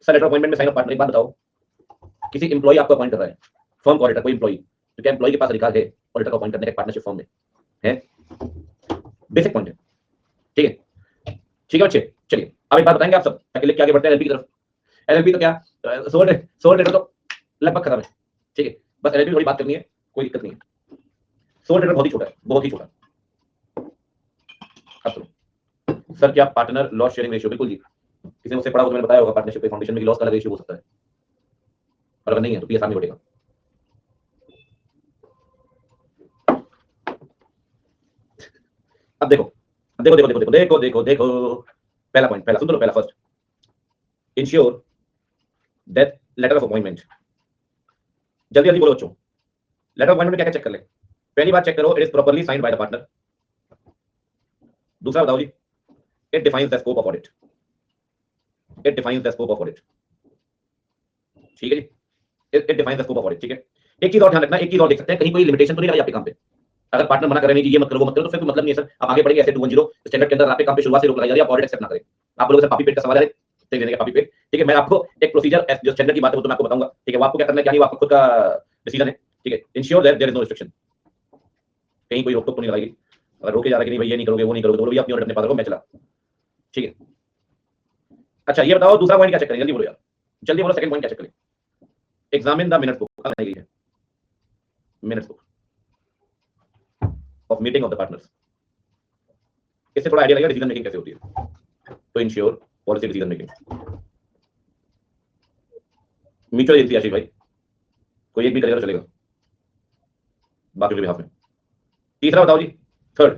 सर, लेटर अपॉइंटमेंट में साइन ऑफ पार्टनर। एक बात बताओ, किसी एम्प्लॉय आपको अपॉइंट कर रहा है फर्म को ऑडिटर, कोई एम्प्लॉय, तो क्या एम्प्लॉय के पास अधिकार है ऑडिटर को अपॉइंट करने का पार्टनरशिप फर्म में है? बेसिक पॉइंट है। ठीक है, ठीक है बच्चे, चलिए अब एक बात बताएंगे आप सब ताकि लिख के आगे बढ़ते हैं एलएलपी की तरफ। एलएलपी तो क्या, सोल ट्रेडर तो लगभग खत्म है। ठीक है, बस एलएलपी थोड़ी बात करनी है, कोई दिक्कत नहीं है। सोल ट्रेडर बहुत ही छोटा है, बहुत ही छोटा। अब सुनो, सर क्या पार्टनर लॉस शेयरिंग रेशियो? बिल्कुल जी, किसी ने मुझसे पढ़ा हो तो मैंने बताया होगा पार्टनरशिप के फाउंडेशन में कि लॉस का अलग रेशियो हो सकता है, और अगर नहीं है तो पीएसआर नहीं बढ़ेगा। अब देखो देखो देखो देखो देखो देखो देखो पहला पॉइंट, पहला सुन लो, पहला first, ensure that letter of appointment. जल्दी जल्दी बोलो बच्चों, लेटर ऑफ अपॉइंटमेंट में क्या क्या चेक कर ले? पहली बात चेक करो, it is properly signed by the partner. दूसरा बताओ जी, it defines the scope of audit. It defines the scope of audit, ठीक है जी, it defines the scope of audit, ठीक है। एक चीज और ध्यान रखना, एक चीज और देख सकते हैं, कहीं कोई लिमिटेशन तो नहीं लगाई आपके काम पे। अगर पार्टनर मना कर रहे हैं कि ये मत करो वो मत करो, तो फिर कोई मतलब नहीं है सर, आप आगे बढ़ेंगे ऐसे 210 स्टैंडर्ड के अंदर आपके काम पे शुरुआत से रोक लगाई जा रही है, आप ऑडिट एक्सेप्ट ना करें। आप लोगों से पापी पेट का सवाल है, देने का पापी पेट, ठीक है। मैं आपको एक प्रोसीजर जो स्टैंडर्ड की बात है वो तो मैं आपको बताऊंगा, ठीक है। वो आपको क्या करना है क्या नहीं, वो आपको खुद का डिसीजन है, ठीक है। Ensure that there is no restriction, कहीं कोई रोक टोक तो नहीं लगाएगी। अगर रोके जा रहा है कि नहीं भाई ये नहीं करोगे वो नहीं करोगे, तो बोलो भी अपनी ऑडिट अपने पास रखो, मैं चला, ठीक है। अच्छा ये बताओ दूसरा पॉइंट क्या चेक करें, जल्दी बोलो यार, जल्दी बोलो, सेकंड पॉइंट क्या चेक करें? एग्जामिन द मिनट्स बुक, है minutes book of meeting of the partners. इससे थोड़ा आइडिया लगेगा डिसीजन मेकिंग कैसे होती है। तो ensure policy decision making, mutual agency Ashish भाई, कोई एक भी करेगा तो चलेगा, बाकी के बिहाफ में। तीसरा बताओ जी, third,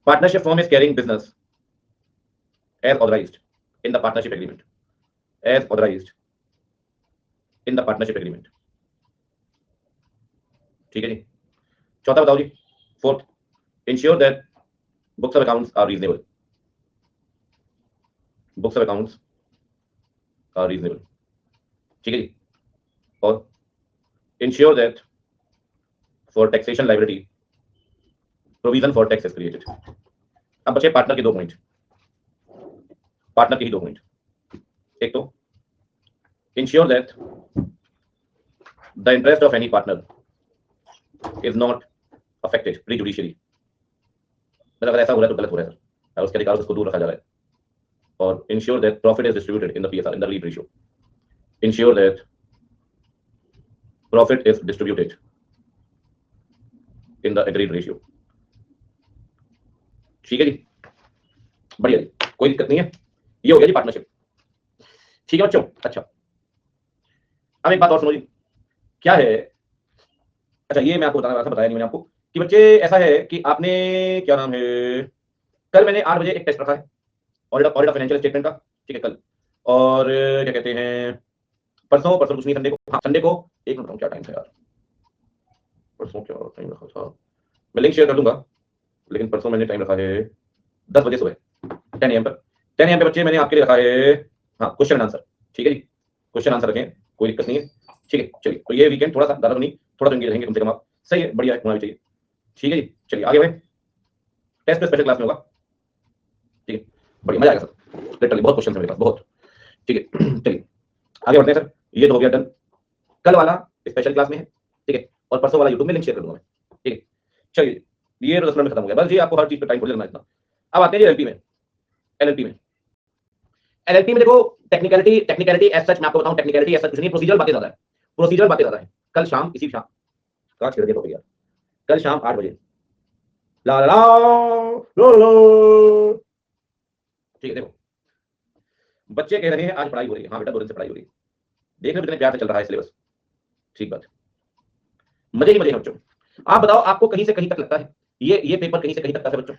partnership firm is carrying business as authorised in the partnership agreement, as authorised in the partnership agreement, ठीक है जी। चौथा बताओ जी, fourth, ensure that books of accounts are reasonable, books of accounts are reasonable, ठीक है जी। और ensure that for taxation liability provision for tax is created. अब बचे पार्टनर के दो पॉइंट, पार्टनर के ही दो पॉइंट। एक तो ensure that the interest of any partner is not affected prejudicially, मतलब अगर ऐसा हो रहा है तो गलत हो रहा है सर, और उसके अधिकार उसको दूर रखा जा रहा है। और ensure that profit is distributed in the PSR in the lead ratio, ensure that profit is distributed in the agreed ratio, ठीक है जी, बढ़िया जी, कोई दिक्कत नहीं है। ये हो गया जी पार्टनरशिप, ठीक है बच्चों। अच्छा अब एक बात और सुनो जी, क्या है, अच्छा ये मैं आपको बताना रहा था, बताया नहीं मैंने आपको कि बच्चे ऐसा है कि आपने क्या नाम है, कल मैंने 8 बजे एक टेस्ट रखा है ऑडिट ऑफ फाइनेंशियल स्टेटमेंट का, ठीक है कल। और क्या कहते हैं परसों, परसों कुछ नहीं, संडे को, हाँ संडे को, एक मिनट क्या टाइम था यार, परसों क्या टाइम रखा था, मैं लिंक शेयर कर दूंगा, लेकिन परसों मैंने टाइम रखा है 10 बजे सुबह, 10 AM पर, 10 AM पे बच्चे मैंने आपके लिए रखा है, हाँ क्वेश्चन आंसर, ठीक है जी, क्वेश्चन आंसर रखें, कोई दिक्कत नहीं है, ठीक है। चलिए तो ये वीकेंड थोड़ा सा ज्यादा नहीं, थोड़ा तो एंगेज रहेंगे कम से कम आप, सही है, बढ़िया होना भी चाहिए, ठीक है जी। चलिए आगे बढ़े, टेस्ट पे स्पेशल क्लास में होगा, ठीक है, बढ़िया मजा आएगा सर, लिटरली बहुत क्वेश्चन है मेरे पास, बहुत, ठीक है। चलिए आगे बढ़ते हैं सर, ये तो हो गया डन, कल वाला स्पेशल क्लास में है, ठीक है, और परसों वाला यूट्यूब में लिंक शेयर कर दूंगा मैं, ठीक है। चलिए ये तो 10 मिनट में खत्म हो गया, बस जी आपको हर चीज पे टाइम थोड़ी लगना इतना। अब आते हैं जी एलएलपी में, एलएलपी में, एलएलपी में देखो टेक्निकलिटी, टेक्निकलिटी एज सच मैं आपको बताऊं, टेक्निकलिटी एज सच कुछ नहीं, प्रोसीजरल बातें ज्यादा है, प्रोसीजरल बातें ज्यादा है। कल शाम इसी शाम कहाँ छिड़ गया तो यार, कल शाम 8 बजे ला ला ला ला, ठीक है। देखो बच्चे कह रहे हैं आज पढ़ाई हो रही है, हाँ बेटा 2 दिन से पढ़ाई हो रही है, देख रहे कितने प्यार से चल रहा है सिलेबस, ठीक बात, मजे ही मजे हैं बच्चों। आप बताओ आपको कहीं से कहीं तक लगता है ये पेपर कहीं से कहीं तक है बच्चों,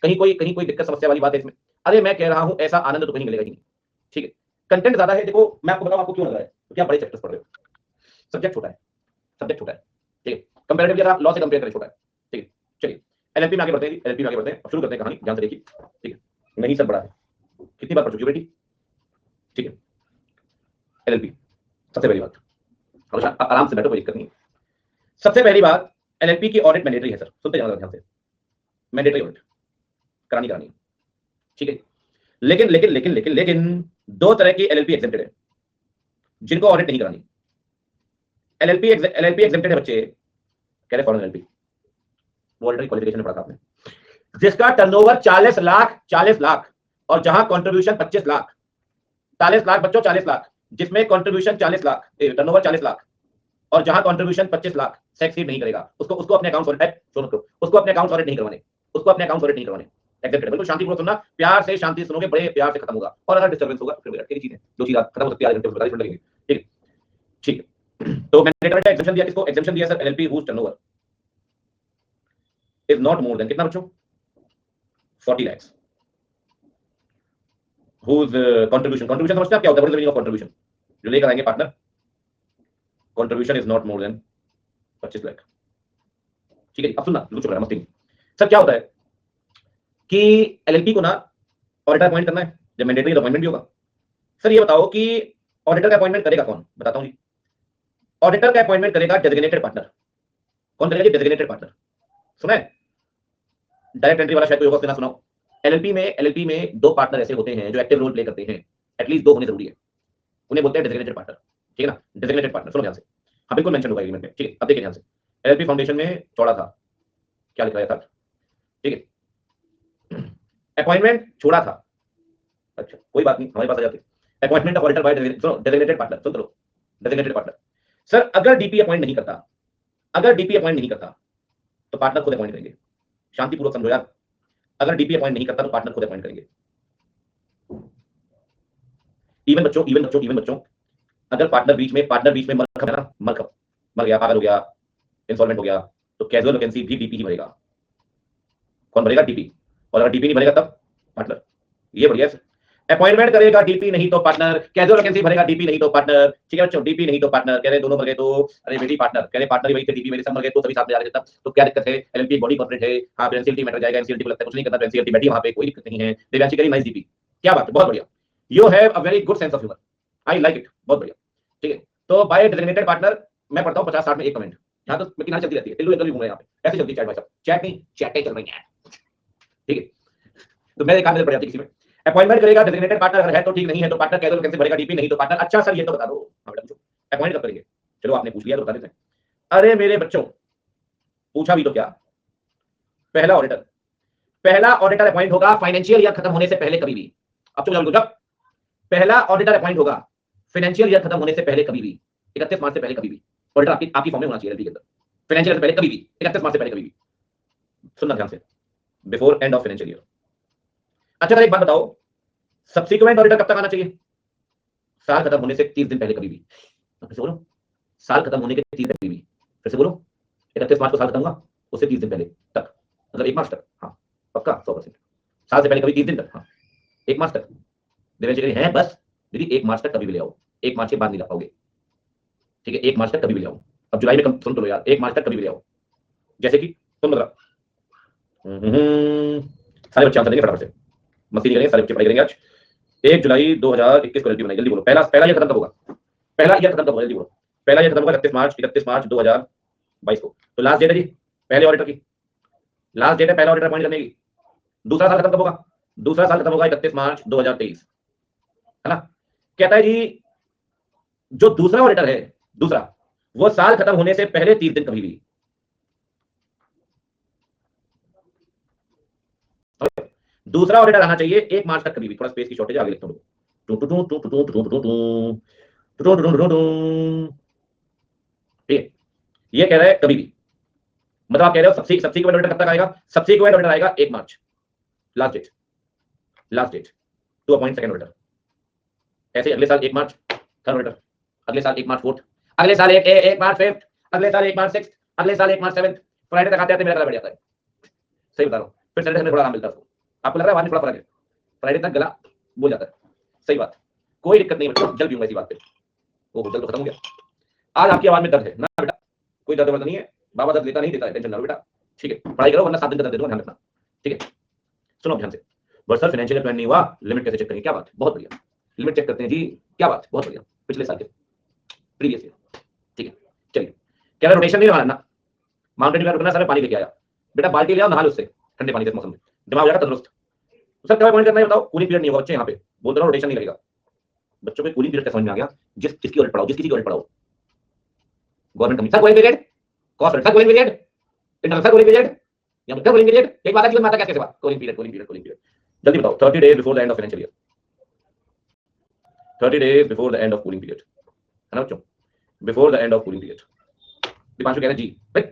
कहीं कोई दिक्कत समस्या वाली बात है इसमें? अरे मैं कह रहा हूं ऐसा आनंद तो कहीं मिलेगा ही नहीं, ठीक है। कंटेंट ज्यादा है, देखो मैं आपको बताऊं आपको क्यों लग रहा है, क्योंकि आप बड़े चैप्टर्स पढ़ रहे हो, सब्जेक्ट छोटा है, सब्जेक्ट छोटा है, ठीक है। कंपैरेटिवली अगर आप लॉ से कंपेयर करें छोटा है, ठीक है। चलिए एलएलपी में आगे बढ़ते हैं, एलएलपी में आगे बढ़ते हैं, अब शुरू करते हैं कहानी, ध्यान से देखिए, ठीक है। नहीं सर बड़ा है, कितनी बार पढ़ चुकी हो बेटी, ठीक है। एलएलपी सबसे पहली बात, हमेशा आराम से बैठो, कोई दिक्कत नहीं। सबसे पहली बात, एलएलपी की ऑडिट मैंडेटरी है सर, सुनते जाना ध्यान से, मैंडेटरी ऑडिट करानी करानी, ठीक है। लेकिन लेकिन लेकिन लेकिन लेकिन दो तरह की एलएलपी एग्जेम्प्टेड है जिनको ऑडिट नहीं करानी। एलएलपी एग्जेम्प्टेड है बच्चे, कह रहे फॉरेन एलएलपी, वो ऑडिटर क्वालिफिकेशन में पढ़ा था आपने, जिसका टर्नओवर 40 लाख, 40 लाख, और जहां कंट्रीब्यूशन 25 लाख, 40 लाख बच्चों, 40 लाख, जिसमें कंट्रीब्यूशन 40 लाख, टर्नओवर 40 लाख, और जहां कंट्रीब्यूशन 25 लाख से एक्सीड नहीं करेगा, उसको अपने अकाउंट ऑडिट, उसको अपने अकाउंट ऑडिट नहीं करवाने, उसको अपने अकाउंट ऑडिट नहीं करवाने, एग्जैक्ट बिल्कुल शांतिपूर्वक सुनना, प्यार से शांति से सुनोगे, बड़े प्यार से खत्म होगा। और अगर डिस्टर्बेंस होगा फिर अटके की चीज है, दो चीज खत्म हो सकती है, आधे घंटे में 45 मिनट लगेंगे। ठीक है, ठीक है। तो मैंने एग्जाम्पशन दिया, किसको एग्जाम्पशन दिया sir? LLP whose turnover is not more than, कितना बच्चों? 40 lakhs, whose contribution समझते हैं क्या होता है? What is the meaning of contribution? जो लेकर आएंगे partner, contribution is not more then 25 lakh. ठीक है, अब सुनना, बिल्कुल चुप रहना, मस्ती नहीं। सर क्या होता है कि एलएलपी को ना ऑडिटर अपॉइंट करना है, जब मैंडेटरी अपॉइंटमेंट भी होगा। सर ये बताओ कि ऑडिटर का अपॉइंटमेंट करेगा कौन? बताता हूं जी। ऑडिटर का अपॉइंटमेंट करेगा डेजिग्नेटेड पार्टनर। कौन करेगा जी? Designated partner. सुना है? डायरेक्ट एंट्री वाला शायद कोई होगा, सुनाओ। एलएलपी में दो पार्टनर ऐसे होते हैं जो एक्टिव रोल प्ले करते हैं, एटलीस्ट दो होने जरूरी है, उन्हें बोलते हैं डेजिग्नेटेड पार्टनर। ठीक है ना, डेजिग्नेटेड पार्टनर, सुनो ध्यान से। हाँ बिल्कुल मेंशन होगा एग्रीमेंट में। ठीक है, अब देखिए ध्यान से। एलएलपी फाउंडेशन में चौड़ा था, क्या लिखा था? ठीक है, अपॉइंटमेंट छोड़ा था। अच्छा कोई बात नहीं, हमारे पास आ जाते। Appointment of auditor by designated partner, सुन लो, डेजिग्नेटेड पार्टनर। सर अगर डीपी अपॉइंट नहीं करता, तो पार्टनर खुद अपॉइंट करेंगे। शांतिपूर्वक समझो यार, अगर डीपी अपॉइंट नहीं करता तो पार्टनर खुद अपॉइंट करेंगे। इवन बच्चों, अगर पार्टनर बीच में मरखम है ना, मर गया, पागल हो गया, इंसॉल्वेंट हो गया, तो कैजुअल वैकेंसी भी डीपी ही भरेगा। कौन भरेगा? डीपी। और अगर डीपी नहीं भरेगा तब पार्टनर। ये बढ़िया है। अपॉइंटमेंट करेगा डीपी नहीं तो पार्टनर, कैजुअल वैकेंसी भरेगा डीपी नहीं तो पार्टनर। ठीक है बच्चों, डीपी नहीं तो पार्टनर। कह रहे दोनों मर गए तो अरे बेटी पार्टनर, कह रहे पार्टनर ही वही थे, डीपी मेरे सब मर गए तो सभी साथ में जा रहे थे तब, तो क्या दिक्कत है? एलएलपी बॉडी कॉर्पोरेट है, हाँ एनसीएलटी मैटर जाएगा, एनसीएलटी को लगता है कुछ नहीं करना, एनसीएलटी बैठी वहां पे, कोई दिक्कत नहीं है। देवांशी करी नाइस डीपी, क्या बात है, बहुत बढ़िया। You have a very good sense of humour, I like it, बहुत बढ़िया। ठीक है, तो बाय डेजिग्नेटेड पार्टनर मैं पढ़ता हूँ 50-60 में एक कमेंट, यहाँ तो किनारे चलती रहती है, टिल्लू एंकल भी घूम रहे हैं यहाँ पे, ऐसे चलती है चैट भाई साहब, चैट नहीं चैटें चल रही हैं। ठीक है, तो मैं एक आध पढ़ जाती किसी में। अपॉइंटमेंट करेगा डेजिग्नेटेड पार्टनर, अगर है तो ठीक, नहीं है तो पार्टनर कैजुअल वैकेंसी भरेगा डीपी नहीं तो पार्टनर। अच्छा सर ये तो बता दो, हाँ बेटा पूछो, अपॉइंट कब करेंगे? चलो आपने पूछ लिया तो बता देते हैं। अरे मेरे बच्चों, पूछा भी तो क्या, पहला ऑडिटर अपॉइंट होगा फाइनेंशियल ईयर खत्म होने से पहले कभी भी। अब चलो जब पहला ऑडिटर अपॉइंट होगा फाइनेंशियल ईयर खत्म होने से पहले कभी भी, 31 मार्च से पहले कभी भी, ऑडिटर आपकी फॉर्म में होना चाहिए एलपी के अंदर, फाइनेंशियल ईयर से पहले कभी भी, 31 मार्च से पहले कभी भी। सुनना ध्यान से, before end of financial year. अच्छा एक बात बताओ, सब्सिक्वेंट ऑडिटर कब तक आना चाहिए? साल खत्म होने से 30 दिन पहले कभी भी। फिर से बोलो, साल खत्म होने के 30 दिन कभी भी। फिर से बोलो, 31 मार्च को साल खत्म होगा, उससे 30 दिन पहले तक, मतलब 1 मार्च तक। हाँ पक्का 100%। साल से पहले कभी 30 दिन तक, हाँ 1 मार्च तक। देवेंद्र है बस दीदी 1 मार्च तक कभी भी ले आओ, 1 मार्च के बाद नहीं ला पाओगे। ठीक है, 1 मार्च तक कभी भी ले आओ। अब जुलाई में सुन तो लो यार, 1 मार्च तक कभी भी ले आओ। जैसे कि सुन लो, सारे बच्चे आंसर देंगे फटाफट से, मस्ती नहीं करेंगे, सारे बच्चे पढ़ाई करेंगे आज। 1 जुलाई 2021 को एलपी बनाई, जल्दी बोलो। पहला ईयर खत्म कब होगा? पहला ईयर खत्म कब होगा? जल्दी बोलो। पहला ईयर खत्म होगा 31 मार्च 2022 को, तो लास्ट डेट है जी पहले ऑडिटर की, लास्ट डेट है पहला ऑडिटर अपॉइंट करने की। दूसरा साल खत्म कब होगा? दूसरा साल खत्म होगा 31 मार्च 2023, है ना। कहता है जी जो दूसरा ऑडिटर है, दूसरा, वो साल खत्म होने से पहले 30 दिन कभी भी। दूसरा ऑडिटर आना चाहिए 1 मार्च तक कभी भी। थोड़ा स्पेस की शॉर्टेज, आगे लिखता हूं। ठीक है, ये कह रहा है कभी भी, मतलब आप कह रहे हो सब्सिक्वेंट ऑडिटर कब तक आएगा? सब्सिक्वेंट ऑडिटर आएगा 1 March, last date to appoint second auditor. ऐसे अगले साल 1 मार्च थर्ड ऑडिटर, अगले साल 1 मार्च फोर्थ, अगले साल 1 मार्च फिफ्थ, अगले साल 1 मार्च सिक्स्थ, अगले साल 1 मार्च सेवेंथ। फ्राइडे तक आते आते मेरा गला बैठ जाता है, सही बता रहा हूँ। फिर सैटरडे में थोड़ा आराम मिलता है। आपको लग रहा है आवाज में थोड़ा फर्क है, फ्राइडे तक गला बोल जाता है, सही बात, कोई दिक्कत नहीं बच्चों, जल पीऊंगा इसी बात पे। वो जल तो खत्म हो गया। आज आपकी आवाज में दर्द है ना बेटा? कोई दर्द नहीं है, बाबा दर्द लेता नहीं देता है, टेंशन ना लो बेटा। ठीक है, पढ़ाई करो वरना 7 दिन का दर्द दे दूंगा, ध्यान रखना। ठीक है, सुनो ध्यान से। बट सर फाइनेंशियल प्लान नहीं हुआ, लिमिट कैसे चेक करेंगे? क्या बात, बहुत बढ़िया, लिमिट चेक करते हैं जी, क्या बात, बहुत बढ़िया, पिछले साल के प्रीवियस ईयर। ठीक है, चलिए, क्या रोटेशन नहीं लगाना, माउंटेन का रुकना, सर पानी लेके आया, बेटा बाल्टी ले आओ, नहा लो उससे ठंडे पानी से, मौसम में दिमाग हो जाएगा तंदुरुस्त। सर क्या पॉइंट करना है बताओ? कूलिंग पीरियड नहीं होगा बच्चे, यहाँ पे बोल रहा हूँ रोटेशन नहीं लगेगा। बच्चों को कूलिंग पीरियड समझ में आ गया? जिसकी ऑडिट पढ़ाओ, जिस किसी की ऑडिट पढ़ाओ, government company, sir cooling period, cost sir cooling period, internal sir cooling period, या मतलब कूलिंग पीरियड, एक बात है जीवन माता कैसे बात, कूलिंग पीरियड। जल्दी बताओ, 30 days before the end of financial year, 30 days before the end of cooling period, है ना बच्चों? Before the end of cooling period. Deepanshu कह रहे हैं जी भाई,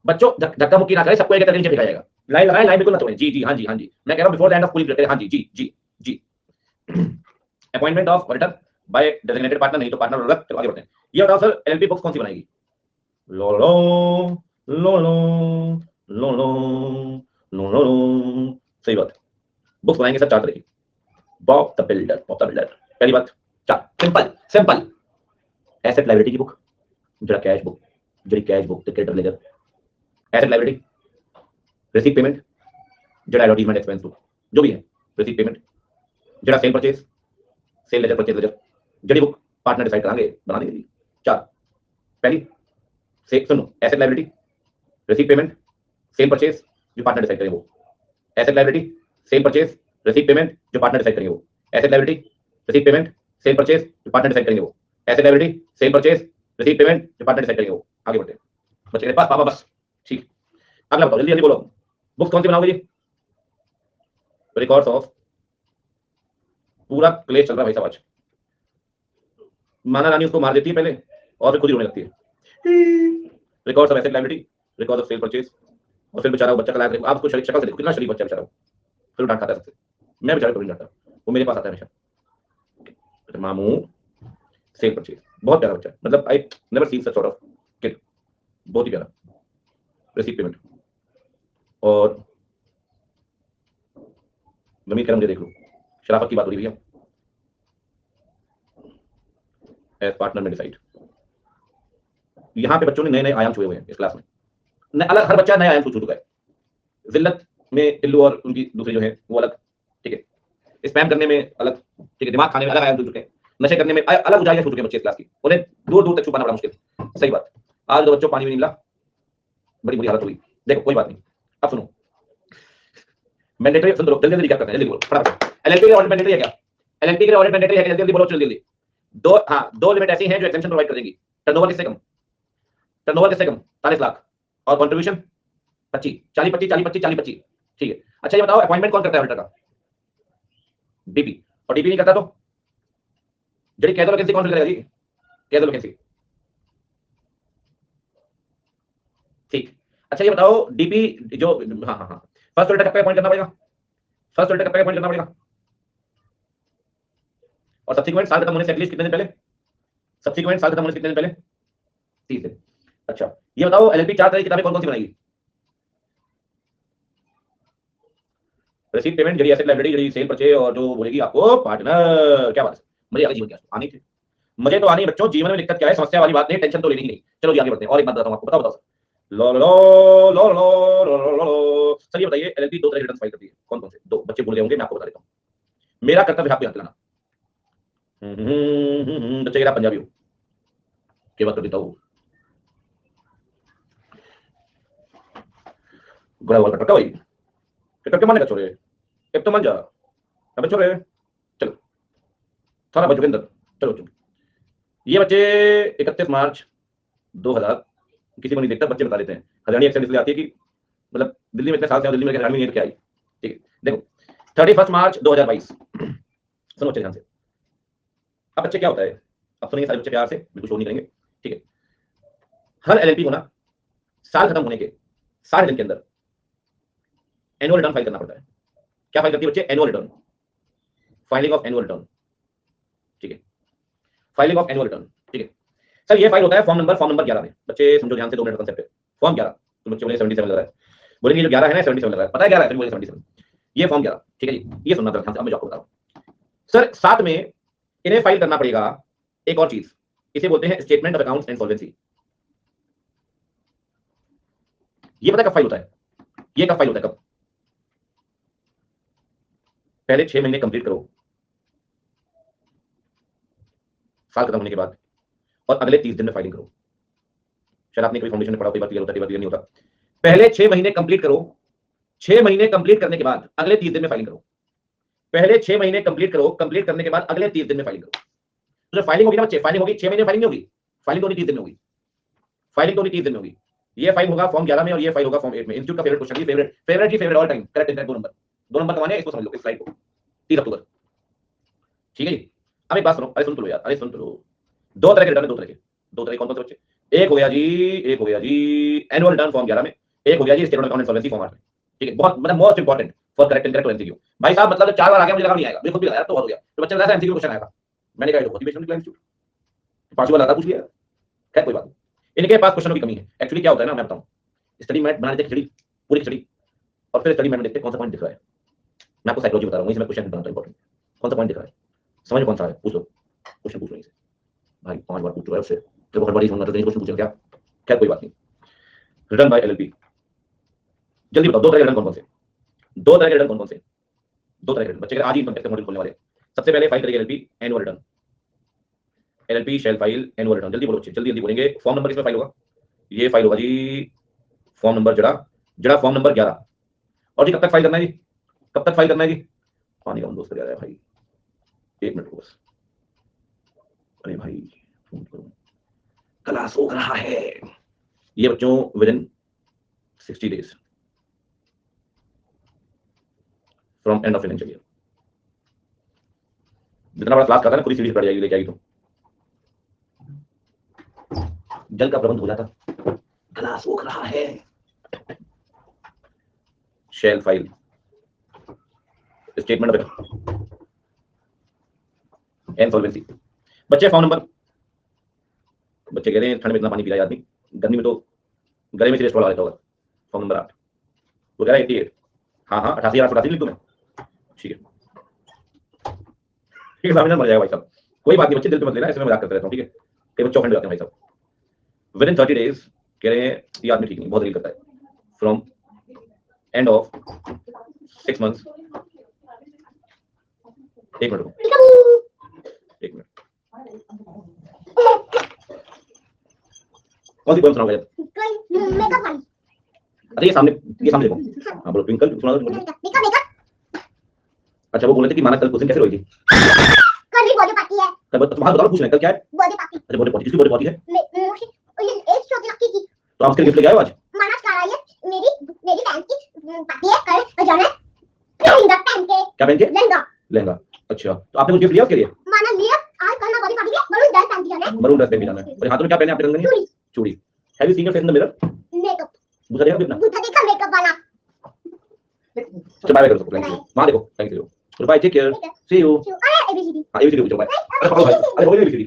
बच्चों धक्का मुक्की ना करें, सबको एक तरह नीचे फेंका जाएगा, लाइन लगाए, लाइन बिल्कुल ना तोड़ें। जी जी, हाँ जी, हाँ जी, मैं कह रहा हूँ बिफोर द एंड ऑफ पूरी पीरियड। हाँ जी जी जी जी। Appointment of auditor by designated partner, नहीं तो पार्टनर अलग। चलो आगे बढ़ते हैं। ये बताओ सर, एलएलपी बुक्स कौन सी बनाएगी? लो लो लो लो लो लो लो लो। सही बात है, बुक्स बनाएंगे सर 4 तरह की। Bob the builder, Bob the builder. पहली बात, 4 सिंपल सिंपल। एसेट लायबिलिटी की बुक, जरा कैश बुक, जरी कैश बुक ते creditor ledger. Asset liability, receive payment, जरा एडवर्टाइजमेंट एक्सपेंस बुक, जो भी है, रिसीव पेमेंट, जरा sale purchase, sale ledger purchase ledger, जड़ी बुक पार्टनर डिसाइड करांगे बनाने के लिए। 4 पहली से सुनो, asset liability, receive payment, sale purchase, जो पार्टनर डिसाइड करेंगे वो। Asset liability, cell purchase, receive payment, जो पार्टनर डिसाइड करेंगे वो। Asset liability, receive payment, sale purchase, जो पार्टनर डिसाइड करेंगे वो। Asset liability, cell purchase, receive payment, जो पार्टनर डिसाइड करेंगे वो। आगे बढ़ते हैं, बच्चे के पास पापा बस। ठीक, अगला बताओ, जल्दी जल्दी बोलो, बुक्स कौन सी बनाओगे जी? रिकॉर्ड्स ऑफ, पूरा क्लेश चल रहा है भाई साहब आज। माना रानी उसको मार देती है पहले और फिर खुद ही रोने लगती है। Records of asset liability, records of cell purchase, और फिर बेचारा बच्चा का लायक, आप उसको शक्ल से देखो कितना शरीफ बच्चा बेचारा। फिर डांट खाता है सबसे। मैं बेचारे को नहीं डांटता, वो मेरे पास आता है हमेशा। मामू सेल परचेज, बहुत प्यारा बच्चा, मतलब I never seen such sort of kid, बहुत ही प्यारा। रिसीव पेमेंट, और जमीन कर मुझे देख लो, शराफत की बात हो रही भैया। एज पार्टनर में डिसाइड, यहाँ पे बच्चों ने नए नए आयाम छुए हुए हैं इस क्लास में। अलग, हर बच्चा नया आयाम छू चुका है। जिल्लत में टिल्लू और उनकी दूसरी जो है वो अलग, ठीक है। स्पैम करने में अलग, ठीक है। दिमाग खाने में अलग आयाम छू चुके हैं। नशे करने में अलग ऊंचाइयां छू चुके हैं बच्चे इस क्लास की, उन्हें दूर दूर तक छुपाना बड़ा मुश्किल। सही बात। आज तो बच्चों पानी भी नहीं मिला, बड़ी बुरी हालत हुई। देखो कोई बात नहीं, अब सुनो, मैंडेटरी, सुन लो जल्दी जल्दी, क्या करते हैं जल्दी बोलो फटाफट। एलएलपी के ऑडिट मैंडेटरी है क्या? एलएलपी के ऑडिट मैंडेटरी है क्या? जल्दी जल्दी बोलो, जल्दी जल्दी। दो, हाँ, दो लिमिट ऐसी हैं जो एग्जेम्पशन प्रोवाइड कर देंगी। टर्नओवर किससे कम, टर्नओवर किससे कम 40 लाख, और कंट्रीब्यूशन 25, 40 25 40 25 40 25, ठीक है। अच्छा ये बताओ, अपॉइंटमेंट कौन करता है ऑडिटर का? डीपी। और डीपी नहीं करता तो जड़ी कैजुअल वैकेंसी कौन फिल करेगा जी? कैजुअल वैकेंसी, ठीक। अच्छा ये बताओ, डीपी जो, हाँ हाँ हाँ, फर्स्ट ऑडिटर कब अपॉइंट करना पड़ेगा? फर्स्ट ऑडिटर कब अपॉइंट करना पड़ेगा? और सब्सिक्वेंट साल खत्म होने से एटलीस्ट कितने दिन पहले? सब्सिक्वेंट साल खत्म होने से कितने दिन पहले? 30 दिन। अच्छा ये बताओ, एलएलपी 4 तरह की किताबें कौन कौन सी बनाएगी? रिसीव पेमेंट, जड़ी एसेट लायबिलिटी, जड़ी सेल परचेज, और जो बोलेगी आपको पार्टनर। क्या बात है, मजे आगे जीवन क्या आनी थी, मजे तो आनी बच्चों। जीवन में दिक्कत क्या है, समस्या वाली बात नहीं, टेंशन तो लेनी ही नहीं। चलो जी आगे बढ़ते हैं। और एक बात बताता हूं आपको, बताओ बताओ लो लो लो लो लो लो लो लो। सर ये बताइए, एलएलपी 2 तरह के रिटर्न फाइल करती है, कौन कौन से? 2 बच्चे भूल गए होंगे, मैं आपको बता देता हूं। मेरा कर्तव्य है आपको याद दिलाना। बच्चे कह रहा पंजाबी हो, क्या बात कर देता हूं, गोला गोल कटका भाई, कटके मारने का छोरे, एक तो मान जा, अबे छोरे, चलो सारा बच अंदर। चलो चलो, ये बच्चे 31 मार्च 2000, किसी को नहीं देखता, बच्चे बता देते हैं। हरियाणी एक्सेंट इसलिए आती है कि मतलब दिल्ली में इतने साल से, दिल्ली में हरियाणा नहीं है तो क्या आई, ठीक है। देखो 31 मार्च 2022, सुनो अच्छे ध्यान से। अब बच्चे क्या होता है, अब सुनिए सारे बच्चे प्यार से, बिल्कुल शोर नहीं करेंगे, ठीक है। हर एलएलपी को ना साल खत्म होने के 60 दिन के अंदर एनुअल रिटर्न फाइल करना पड़ता है। क्या फाइल करती है बच्चे? Annual return, filing of annual return, ठीक है। फाइलिंग ऑफ एनुअल रिटर्न, ठीक है। सर ये फाइल होता है फॉर्म नंबर 11 में। बच्चे समझो ध्यान से, 2 मिनट का कांसेप्ट है। फॉर्म 11, तो बच्चे बोले 77 लग रहा है, बोलेंगे जो 11 है ना 77 लग रहा है, पता है 11 है, फिर बोले 77। ये फॉर्म 11, ठीक है जी। ये सुनना ध्यान से, अब मैं आपको बता रहा हूं। सर साथ में इन्हें फाइल करना पड़ेगा एक और चीज, इसे बोलते हैं statement of accounts and solvency. ये पता कब फाइल होता है? ये कब फाइल होता है, कब? पहले 6 महीने कंप्लीट करो साल खत्म होने के बाद, और अगले 30 दिन में फाइलिंग करो। शायद आपने कभी फाउंडेशन में पढ़ा, कई बार क्लियर होता है, कई बार क्लियर नहीं होता। पहले 6 महीने कंप्लीट करो, 6 महीने कंप्लीट करने के बाद अगले 30 दिन में फाइलिंग करो। पहले 6 महीने कंप्लीट करो, कंप्लीट करने के बाद अगले 30 दिन में फाइलिंग करो। तो जब फाइलिंग होगी ना बच्चे, फाइलिंग होगी 6 महीने, फाइलिंग नहीं होगी, फाइलिंग तो नहीं 30 दिन में होगी, फाइलिंग तो नहीं 30 दिन में होगी। ये फाइल होगा फॉर्म 11 में, और ये फाइल होगा फॉर्म 8 में। इंस्टीट्यूट का फेवरेट क्वेश्चन, फेवरेट फेवरेट जी, favourite all time, correct incorrect 2 number कमाने, इसको समझ लो, इस स्लाइड को। 30 अक्टूबर, ठीक है जी। अब एक बात सुनो, अरे सुन तो लो यार, अरे सुन तो लो। 2 तरह के रिटर्न है, 2 तरह के, 2 तरह कौन कौन से बच्चे? एक हो गया जी, एक हो गया जी एनुअल रिटर्न फॉर्म 11 में, एक हो गया जी statement of account and solvency form 8 में, ठीक है, बहुत मतलब most important for correct and correct MCQ. भाई साहब मतलब 4 बार आ गया, मुझे लगा नहीं आएगा, मुझे खुद भी लगा तो हो गया, तो बच्चे ऐसा एमसीक्यू क्वेश्चन आएगा, मैंने कहा मोटिवेशन क्लास 5 बार लगा पूछ लिया। खैर कोई बात नहीं, इनके पास क्वेश्चनों की कमी है। एक्चुअली क्या होता है ना, मैं बताऊं, स्टडी मैट बना लेते खिचड़ी, पूरी खिचड़ी, और फिर स्टडी मैट में देखते कौन सा पॉइंट दिख रहा है। मैं आपको साइकोलॉजी बता रहा हूं, इसमें क्वेश्चन बनाता इंपॉर्टेंट, कौन सा पॉइंट दिख रहा है, समझ में कौन सा है, पूछ लो, क्वेश्चन पूछ लो इनसे। भाई 5 बार पूछ रहा है उससे, तेरे को हर बार ही समझ आता है, क्वेश्चन पूछेगा क्या। खैर कोई बात नहीं। रिटर्न बाय एलएलपी, जल्दी बताओ, 2 तरह के रिटर्न कौन-कौन से, 2 तरह के रिटर्न कौन-कौन से, 2 तरह के रिटर्न, बच्चे आज ही इनकम टैक्स मॉड्यूल खोलने वाले हैं। सबसे पहले फाइल करेंगे LLP annual return, LLP shall file annual return, जल्दी बोलो बच्चे, जल्दी जल्दी बोलेंगे। फॉर्म नंबर इसमें फाइल होगा, ये फाइल होगा जी फॉर्म नंबर जड़ा फॉर्म नंबर 11। और जी कब तक फाइल करना है जी, कब तक फाइल करना है जी, पानी का दोस्त कर रहा है भाई, 1 मिनट बस। अरे भाई फोन करो, क्लास हो रहा है ये बच्चों, with in 60 days from end of financial year. जितना बड़ा क्लास करता है ना, पूरी सीरीज पड़ जाएगी, ले जाएगी तो जल का प्रबंध हो जाता। क्लास हो रहा है, shall file statement of insolvency. बच्चे फॉर्म नंबर, बच्चे कह रहे हैं ठंड में इतना पानी पी रहा है आदमी, गर्मी में तो गले में से स्टॉल आ जाता होगा। फॉर्म नंबर 8 वो कह रहा है 88, हाँ हाँ 88,888 लिख दूं मैं, ठीक है, ठीक है, एग्जामिनर मर जाएगा भाई साहब। कोई बात नहीं बच्चे, दिल पे मत लेना, इसमें मजाक करते रहता हूँ, ठीक है, कई बच्चे ऑफेंड हो जाते हैं भाई साहब। विद इन 30 डेज कह रहे हैं ये आदमी ठीक नहीं, बहुत रील करता है, फ्रॉम एंड ऑफ 6 मंथ्स। एक मिनट, एक मिनट, कौन सी पोएम सुनाओगे? अरे ये सामने देखो, हाँ बोलो, ट्विंकल सुना दो। अच्छा वो बोले थे कि माना कल क्वेश्चन कैसे होगी, कल भी बॉडी पार्टी है, कल तुम्हारा बताओ, पूछ रहे हैं कल क्या है, बॉडी पार्टी। अच्छा बॉडी पार्टी, किसकी बॉडी पार्टी है, एक छोटी लड़की की। तो आप उसके गिफ्ट लेके आए हो आज, माना करा है, मेरी बहन की पार्टी है कल, जाना है लहंगा पहन के। क्या पहन के? लहंगा, लहंगा। अच्छा तो आपने कुछ गिफ्ट लिया उसके लिए? माना लिया, आज कल ना बॉडी पार्टी है, मरून ड्रेस पहन के जाना है, मरून ड्रेस पहन के जाना है। और हाथों में क्या पहने आपने रंगनी? चूड़ी, चूड़ी। Have you seen your face in the mirror? Makeup, बुझा देखा मेकअप वाला। बाय बाय करो, थैंक यू, वहां देखो, thank you, bye, take care, see you. अरे एबीसीडी, हां एबीसीडी पूछो, बाय। अरे बोलो एबीसीडी,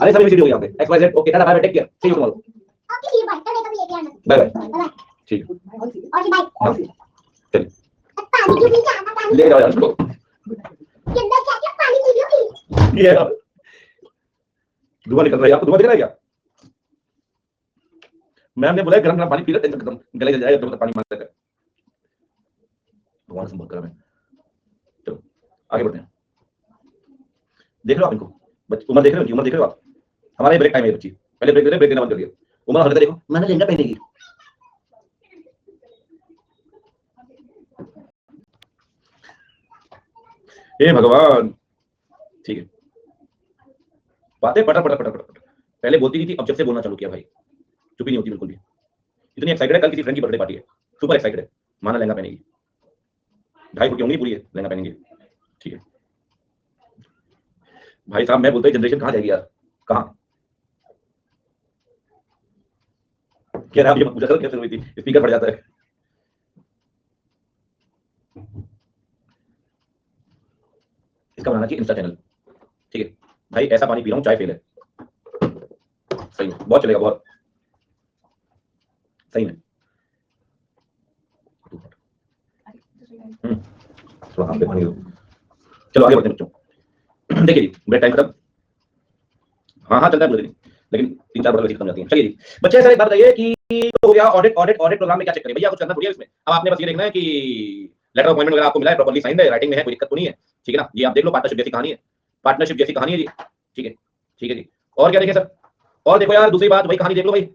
अरे सब एबीसीडी हो गया, X Y Z, okay tata bye bye, take care, see you tomorrow. Okay see you, bye, कल लेके आना, बाय बाय, ठीक है, और बाय, चलिए पानी क्यों नहीं आता, पानी ले जाओ यार इसको, ये अंदर क्या पानी पी लो, ये धुआं निकल रहा है, आपको धुआं दिख रहा है क्या? मैम ने बोला गरम गरम पानी पी लो, टेंशन खत्म, गले जल जाएगा, तो पानी मांग लेते हैं, भगवान से संपर्क करा मैं। चलो आगे बढ़ते हैं, देख रहे हो आप इनको, उम्र देख रहे हो, उम्र देख रहे हो आप, हमारा ये ब्रेक टाइम है बच्ची, पहले ब्रेक दे रहे, ब्रेक देना बंद कर दिया, उम्र हरकत देखो, मैंने लहंगा पहनेगी, हे भगवान, ठीक है, बातें पटा पटा पटा पटा, पहले बोलती नहीं थी, अब जब से बोलना चालू किया भाई, चुप ही नहीं होती बिल्कुल भी, इतनी एक्साइटेड है, कल किसी फ्रेंड की बर्थडे पार्टी है, सुपर एक्साइटेड है, माना लहंगा पहनेगी, 2.5 फुट की होंगी पूरी है, लहंगा पहनेंगे, ठीक है भाई साहब। मैं बोलता हूँ जनरेशन कहाँ जाएगी यार, कहाँ, कह रहा है ये पूछा करो कैसे हुई थी, स्पीकर फट जाता है। इसका बनाना चाहिए इंस्टा चैनल, ठीक है भाई, ऐसा पानी पी रहा हूँ, चाय फेल है, सही है, बहुत चलेगा, बहुत सही में, थोड़ा हाथ पे पानी दो। चलो आगे बढ़ते हैं बच्चों, देखिए जी ब्रेक टाइम खत्म, हाँ हाँ चलता है पूरे दिन, लेकिन 3-4 बॉटल खत्म जाती हैं। चलिए जी बच्चे, सर एक बात बताइए कि तो हो गया ऑडिट, ऑडिट ऑडिट प्रोग्राम में क्या चेक करें भैया, कुछ करना थोड़ी है इसमें, अब आपने बस ये देखना है कि लेटर ऑफ अपॉइंटमेंट वगैरह आपको मिला है, प्रॉपर्ली साइन है, राइटिंग में है, कोई दिक्कत तो नहीं है, ठीक है ना, ये आप देख लो, पार्टनरशिप जैसी कहानी है, पार्टनरशिप जैसी कहानी है जी, ठीक है, ठीक है जी। और क्या देखें सर, और देखो यार दूसरी बात, वही कहानी देख लो भाई,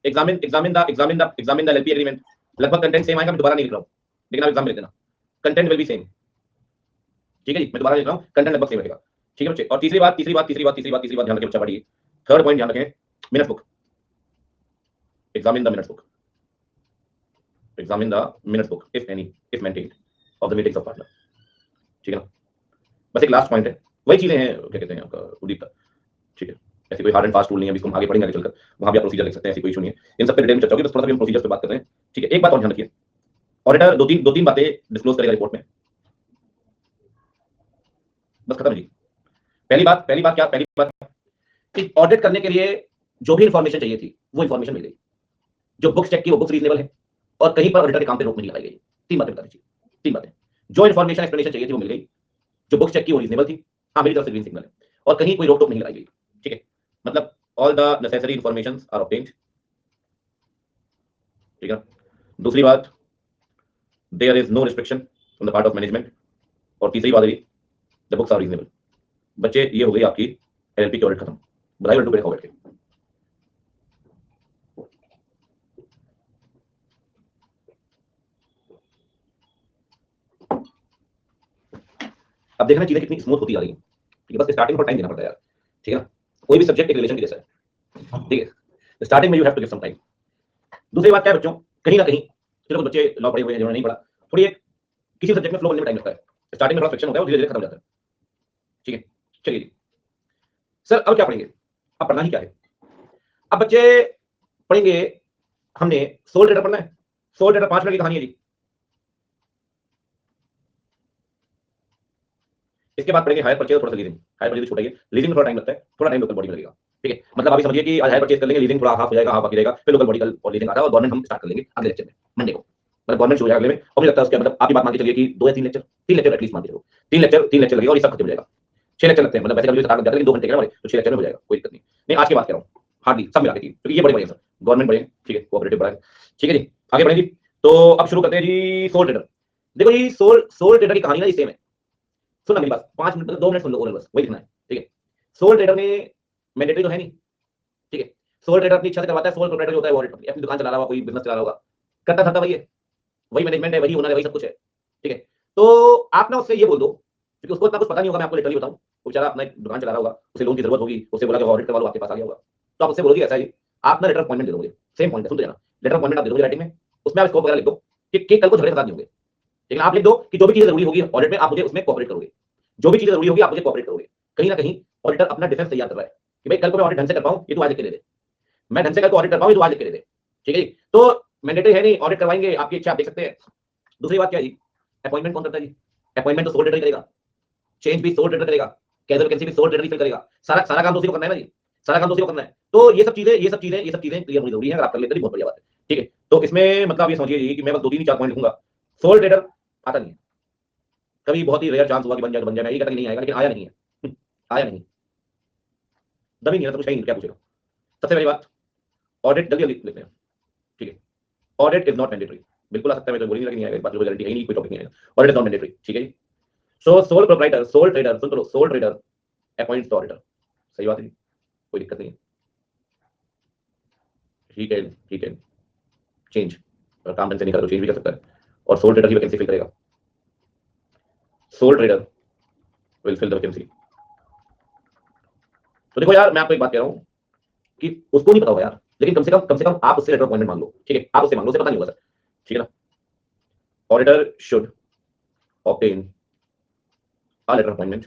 एग्जामिन द एलपी एग्रीमेंट, लगभग कंटेंट सेम आएगा, मैं दोबारा नहीं लिख रहा हूँ, लेकिन आप एग्जाम लिख देना, कंटेंट विल बी सेम, ठीक है जी, मैं दोबारा लिख रहा हूँ, कंटेंट लगभग सेम रहेगा, ठीक है बच्चे। और तीसरी बात ध्यान रखें बच्चा, पढ़िए, थर्ड पॉइंट ध्यान रखें, minutes book, examine the minutes book, examine the minutes book if any, if maintained, of the meetings of partner, ठीक है ना, बस एक लास्ट पॉइंट है, वही चीजें हैं, क्या कहते हैं आपका उदीप का, ठीक है, ऐसी कोई हार्ड एंड फास्ट रूल नहीं है, इसको हम आगे पढ़ेंगे आगे चलकर, वहां भी आप प्रोसीजर लिख सकते हैं, ऐसी कोई इशू नहीं है, इन सब पे डिटेल में चर्चा होगी, बस थोड़ा सा हम प्रोसीजर पे बात कर रहे हैं, ठीक है। एक बात और ध्यान रखिए, ऑडिटर दो तीन बातें डिस्क्लोज करेगा रिपोर्ट में, बस खत्म जी। पहली बात क्या, पहली बात कि ऑडिट करने के लिए जो भी इंफॉर्मेशन चाहिए थी वो इंफॉर्मेशन मिल गई, जो बुक्स चेक की वो बुक्स रीजनेबल है, और कहीं पर ऑडिटर के काम पे रोक नहीं लगाई गई। तीन बातें बता दीजिए, तीन बातें। जो इंफॉर्मेशन एक्सप्लेनेशन चाहिए थी वो मिल गई, जो बुक्स चेक की वो रीजनेबल थी, हाँ मेरी तरफ से ग्रीन सिग्नल है, और कहीं कोई रोक टोक नहीं लगाई गई। ठीक है, मतलब all the necessary information are obtained. ठीक है, दूसरी बात, there is no restriction from the part of management, और तीसरी बात रही द बुक्स आर रीजनेबल। बच्चे ये हो गई आपकी एलएलपी की ऑडिट खत्म। बधाई लड्डू बैठ के। अब देखना चीजें कितनी स्मूथ होती जा रही है। ठीक है, बस स्टार्टिंग में टाइम देना पड़ता है यार। ठीक है ना, कोई भी सब्जेक्ट एक रिलेशन की जैसा है। ठीक है, स्टार्टिंग में you have to give some time. दूसरी बात क्या है बच्चों, कहीं ना कहीं चलो कुछ बच्चे लॉ पढ़े हुए हैं जिन्होंने नहीं पढ़ा, थोड़ी एक किसी सब्जेक्ट में फ्लो बनने में टाइम लगता है। स्टार्टिंग में थोड़ा फ्रिक्शन होता है और धीरे धीरे खत्म हो जाता है। ठीक है, चलिए जी। सर अब क्या पढ़ेंगे, अब पढ़ना ही क्या है। अब बच्चे पढ़ेंगे, हमने सोल ट्रेडर पढ़ना है। सोल ट्रेडर 5 मिनट की कहानी है जी। इसके बाद पढ़ेंगे हायर परचेज और थोड़ा सा लीजिंग। हायर परचेज छोटा ही है, लीजिंग में थोड़ा टाइम लगता है, थोड़ा टाइम लोकल बॉडी में लगेगा। ठीक है, मतलब अभी समझिए कि आज हायर परचेज कर लेंगे, लीजिंग थोड़ा हाफ हो जाएगा, हाफ बाकी रहेगा, फिर लोकल बॉडी कल और लीजिंग आता है, और गवर्नमेंट हम स्टार्ट कर लेंगे अगले लेक्चर में, मंडे को। मतलब गवर्नमेंट शुरू हो जाएगा अगले में, और मुझे लगता है उसके मतलब आपकी बात मान के चलिए कि 2 या 3 लेक्चर, 3 लेक्चर एटलीस्ट मान के चलो, 3 लेक्चर लगेगा और ये सब खत्म हो जाएगा। 6 लेक्चर लगते हैं, मतलब वैसे कभी 7 लग जाता है, लेकिन 2 घंटे के हमारे, तो 6 लेक्चर में हो जाएगा, कोई दिक्कत नहीं। नहीं आज की बात कर रहा हूँ, हार्डली सब मिला के 3, क्योंकि ये बड़े बड़े हैं सर, गवर्नमेंट बड़े हैं। ठीक है, कोऑपरेटिव बड़ा है। ठीक है जी, आगे बढ़ेंगे। तो अब शुरू करते हैं जी सोल ट्रेडर। देखो जी, सोल सोल ट्रेडर की कहानी ना ये सेम है। सुनना मेरी बात, 5 मिनट 2 मिनट सुन लो ओरल, बस वही लिखना है। ठीक है, सोल ट्रेडर में मैंडेटरी तो है नहीं। ठीक है, सोल ट्रेडर अपनी इच्छा से करवाता है। सोल प्रोप्राइटर जो होता है वो ऑडिटर अपनी दुकान चला रहा होगा, कोई बिजनेस चला रहा होगा, करता धरता वही है, वही मैनेजमेंट है, वही ओनर है, वही सब कुछ है। ठीक है, तो आप ना उससे ये बोल दो, क्योंकि उसको इतना कुछ पता नहीं होगा, मैं आपको लिटरली बताऊं, वो बेचारा अपना एक दुकान चला रहा होगा, उसे लोन की जरूरत होगी, उसे बोला कि ऑडिट करवा लो, आपके पास आ गया होगा। तो आप उससे बोलोगे ऐसा है जी, आप ना लेटर अपॉइंटमेंट दे दोगे। सेम पॉइंट है, सुन लेना, लेटर अपॉइंटमेंट आप दे दोगे राइटिंग में, उसमें आप स्कोप वगैरह लिख दो कि कल को झगड़े फसाद नहीं होंगे। लेकिन आप लिख दो कि जो भी चीजें जरूरी होगी ऑडिट में आप मुझे उसमें कोऑपरेट करोगे, जो भी चीजें जरूरी होगी आप मुझे कोऑपरेट करोगे। कहीं ना कहीं ऑडिटर अपना डिफेंस तैयार कर रहा है कि भाई कल को मैं ऑडिट ढंग से कर पाऊं, ये तू आज लिख के दे दे, मैं ढंग से कल को ऑडिट कर पाऊं, ये तू आज लिख के दे दे। ठीक है जी, तो मैंडेटरी है नहीं, ऑडिट करवाएंगे, आपकी इच्छा आप देख सकते हैं। दूसरी बात क्या है जी, अपॉइंटमेंट कौन करता है जी, अपॉइंटमेंट तो सोल ट्रेडर करेगा, चेंज भी सोल ट्रेडर करेगा, कैजुअल वैकेंसी भी सोल ट्रेडर ही फिल करेगा, सारा सारा काम तो उसी को करना है ना जी, सारा काम तो उसी को करना है। तो ये सब चीजें क्लियर होनी जरूरी है, अगर आप कर लेते हैं बहुत बढ़िया बात है। ठीक है, तो इसमें मतलब ये समझिए जी कि मैं बस 2 3 4 पॉइंट लिखूंगा। सोल ट्रेडर आता नहीं है, कभी बहुत ही रेयर चांस हुआ कि बन जाए तो बन जाए, मैं ये कहता कि नहीं आएगा, लेकिन आया नहीं है। आया नहीं, दम ही नहीं है, तो कुछ नहीं, क्या पूछेगा। सबसे पहली बात, ऑडिट जल्दी जल्दी लिखते हैं। ठीक है, ऑडिट इज नॉट मैंडेटरी, बिल्कुल आ सकता है, मैं तो बोल ही नहीं आएगा, इस बात की गारंटी है नहीं, कोई टॉपिक नहीं आएगा। Audit is not mandatory. ठीक है जी, so sole proprietor, sole trader, सुन लो, sole trader appoints the auditor. सही बात है, कोई दिक्कत नहीं है। ही कैन चेंज, अगर काम ढंग से नहीं करा तो चेंज भी कर सकता है, और सोल ट्रेडर की वैकेंसी फिल करेगा। Sole trader will fill the vacancy. तो देखो यार, मैं आपको एक बात कह रहा हूँ कि उसको नहीं पता होगा यार, लेकिन कम से कम आप उससे लेटर अपॉइंटमेंट मांग लो। ठीक है, आप उससे मांग लो, उसे पता नहीं होगा सर। ठीक है ना, auditor should obtain a letter appointment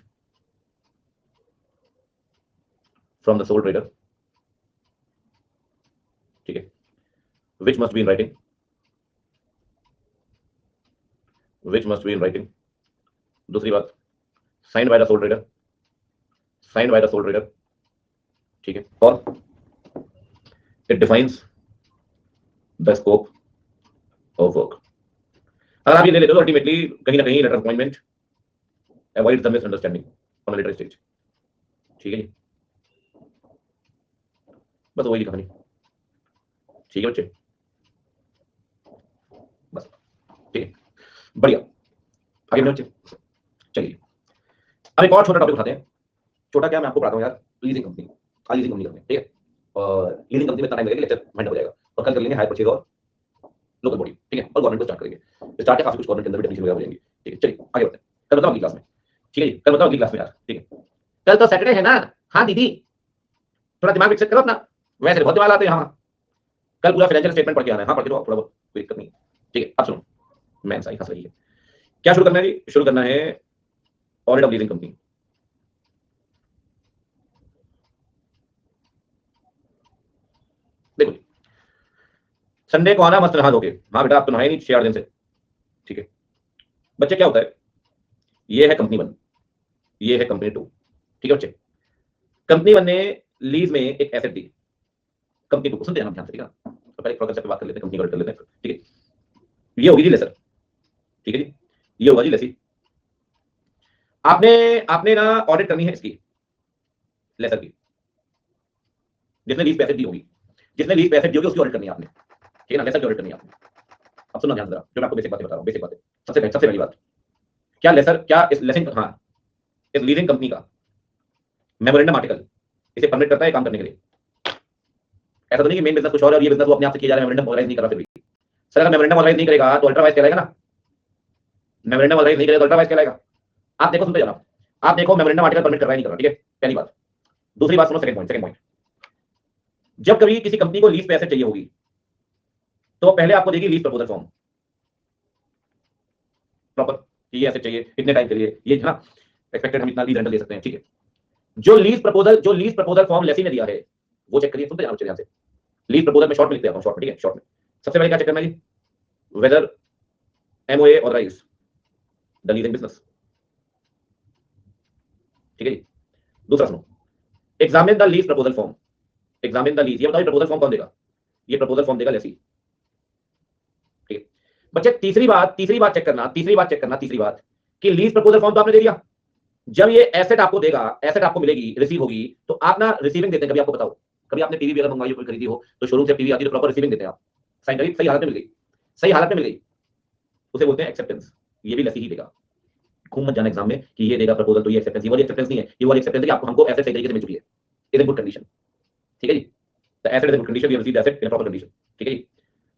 from the sole trader. ठीक है, which must be in writing, which must be in writing. दूसरी बात, signed by the sole trader, signed by the sole trader. ठीक है, और it defines the scope of work. अगर आप ये ले लेते हो तो अल्टीमेटली कहीं ना कहीं letter appointment avoid the misunderstanding on a later stage. ठीक है जी, बस वही कहानी। ठीक है बच्चे, बस ठीक है, बढ़िया, आगे बढ़े बच्चे। चलिए, अब एक और छोटा टॉपिक उठाते हैं। छोटा क्या, मैं आपको पढ़ाता हूँ यार, लीजिंग कंपनी, आज लीजिंग कंपनी करते हैं। ठीक है, और लीजिंग कंपनी में इतना टाइम लगेगा, लेक्चर घंटा हो जाएगा, और कल कर लेंगे हायर परचेज और लोकल बॉडी। ठीक है, और गवर्नमेंट को स्टार्ट करेंगे, स्टार्ट है काफी कुछ गवर्नमेंट के अंदर भी डेफिनेशन वगैरह हो जाएंगे। ठीक है, चलिए आगे बढ़ते हैं। कल बताओ अगली क्लास में। ठीक है जी, कल बताओ अगली क्लास में यार। ठीक है, कल तो सैटरडे है ना। हाँ दीदी, थोड़ा दिमाग विकसित करो अपना, वैसे बहुत दिमाग आते हैं यहाँ। कल पूरा फाइनेंशियल स्टेटमेंट पढ़ के आना है। हाँ पढ़ के दो थोड़ा बहुत, कोई दिक्कत नहीं। ठीक है, अब सुनो, मैं सही हंस रही है, क्या शुरू करना है जी, शुरू करना है ऑडिट ऑफ लीजिंग कंपनी। देखो संडे को आना, मस्त नहा धोके। हाँ बेटा, आप तो नहाए नहीं 6 8 दिन से, ठीक है बच्चे, क्या होता है, ये है कंपनी 1, ये है कंपनी 2, ठीक है बच्चे। कंपनी 1 ने लीज में एक एसेट दी कंपनी 2 को, सुनते हैं हम ध्यान से, ठीक है तो पहले कंसेप्ट पे बात कर लेते हैं, कंपनी का कर लेते हैं, ठीक है। ये होगी जी लेसर, ठीक है जी, ये होगा जी लेसी। आपने आपने ना ऑडिट करनी है इसकी, लेसर की, जिसने लीज पैसे दी होगी, जिसने लीज पैसे दी होगी उसकी ऑडिट करनी है आपने, ठीक है ना, लेसर की ऑडिट करनी है आपने। अब सुनना ध्यान से, जो मैं आपको बेसिक बातें बता रहा हूँ, बेसिक बातें। सबसे पहली बात, क्या लेसर, क्या इस लेसिंग, हाँ, इस लीजिंग कंपनी का मेमोरेंडम आर्टिकल इसे परमिट करता है काम करने के लिए। ऐसा तो नहीं कि मेन बिजनेस कुछ और है और ये बिजनेस वो अपने आप से किया जा रहा है, मेमोरेंडम ऑर्गेनाइज नहीं कर रहा फिर भी। सर अगर मेमोरेंडम ऑर्गेनाइज नहीं करेगा तो अल्ट्रावाइज कहलाएगा ना, मेमोरेंडम ऑर्गेनाइज नहीं करेगा तो अल्ट्रावाइज कहलाएगा। आप देखो, सुनते जाना, आप देखो मेमोरेंडम आर्टिकल परमिट कर रहा है नहीं कर रहा, ठीक है, पहली बात। दूसरी बात सुनो, सेकंड पॉइंट, जब कभी किसी कंपनी को लीज पे एसेट चाहिए होगी तो पहले आपको देगी लीज प्रपोजल फॉर्म, प्रॉपर, ये एसेट चाहिए इतने टाइम के लिए, ये ना एक्सपेक्टेड हम इतना लीज रेंटल दे सकते हैं, ठीक है। जो लीज प्रपोजल फॉर्म लेसी ने दिया है वो चेक करिए, सुनते जाना ध्यान से। लीज प्रपोजल में शॉर्ट में लिखते हैं, शॉर्ट में, ठीक है, शॉर्ट में सबसे पहले क्या चेक करना है जी, whether MOA authorise the leasing business, ठीक है जी। दूसरा सुनो, examine the lease proposal form, examine the lease, ये बताओ प्रपोजल फॉर्म कौन देगा, ये प्रपोजल फॉर्म देगा लेसी, ठीक है बच्चे। तीसरी बात चेक करना, तीसरी बात कि लीज प्रपोजल फॉर्म तो आपने दे दिया, जब ये एसेट आपको देगा, एसेट आपको मिलेगी, रिसीव होगी, तो आप ना रिसीविंग देते हैं, कभी आपको बताओ, कभी आपने टीवी वगैरह मंगवाई हो, कोई खरीदी हो तो शोरूम से टीवी आती है तो प्रॉपर रिसीविंग देते हैं आप, साइन करी, सही हालत में मिल गई, सही हालत में मिल गई, उसे बोलते हैं एक्सेप्टेंस। ये भी लेसी ही देगा, घूम मत जाना एग्जाम में कि ये देगा प्रपोजल तो ये एक्सेप्टेंस, ये वाली एक्सेप्टेंस नहीं है, ये वाली एक्सेप्टेंस है कि आपको हमको एसेट सही तरीके से मिल चुकी है, इन गुड कंडीशन, ठीक है जी, the asset is in good condition, we have received asset in proper condition, ठीक है जी।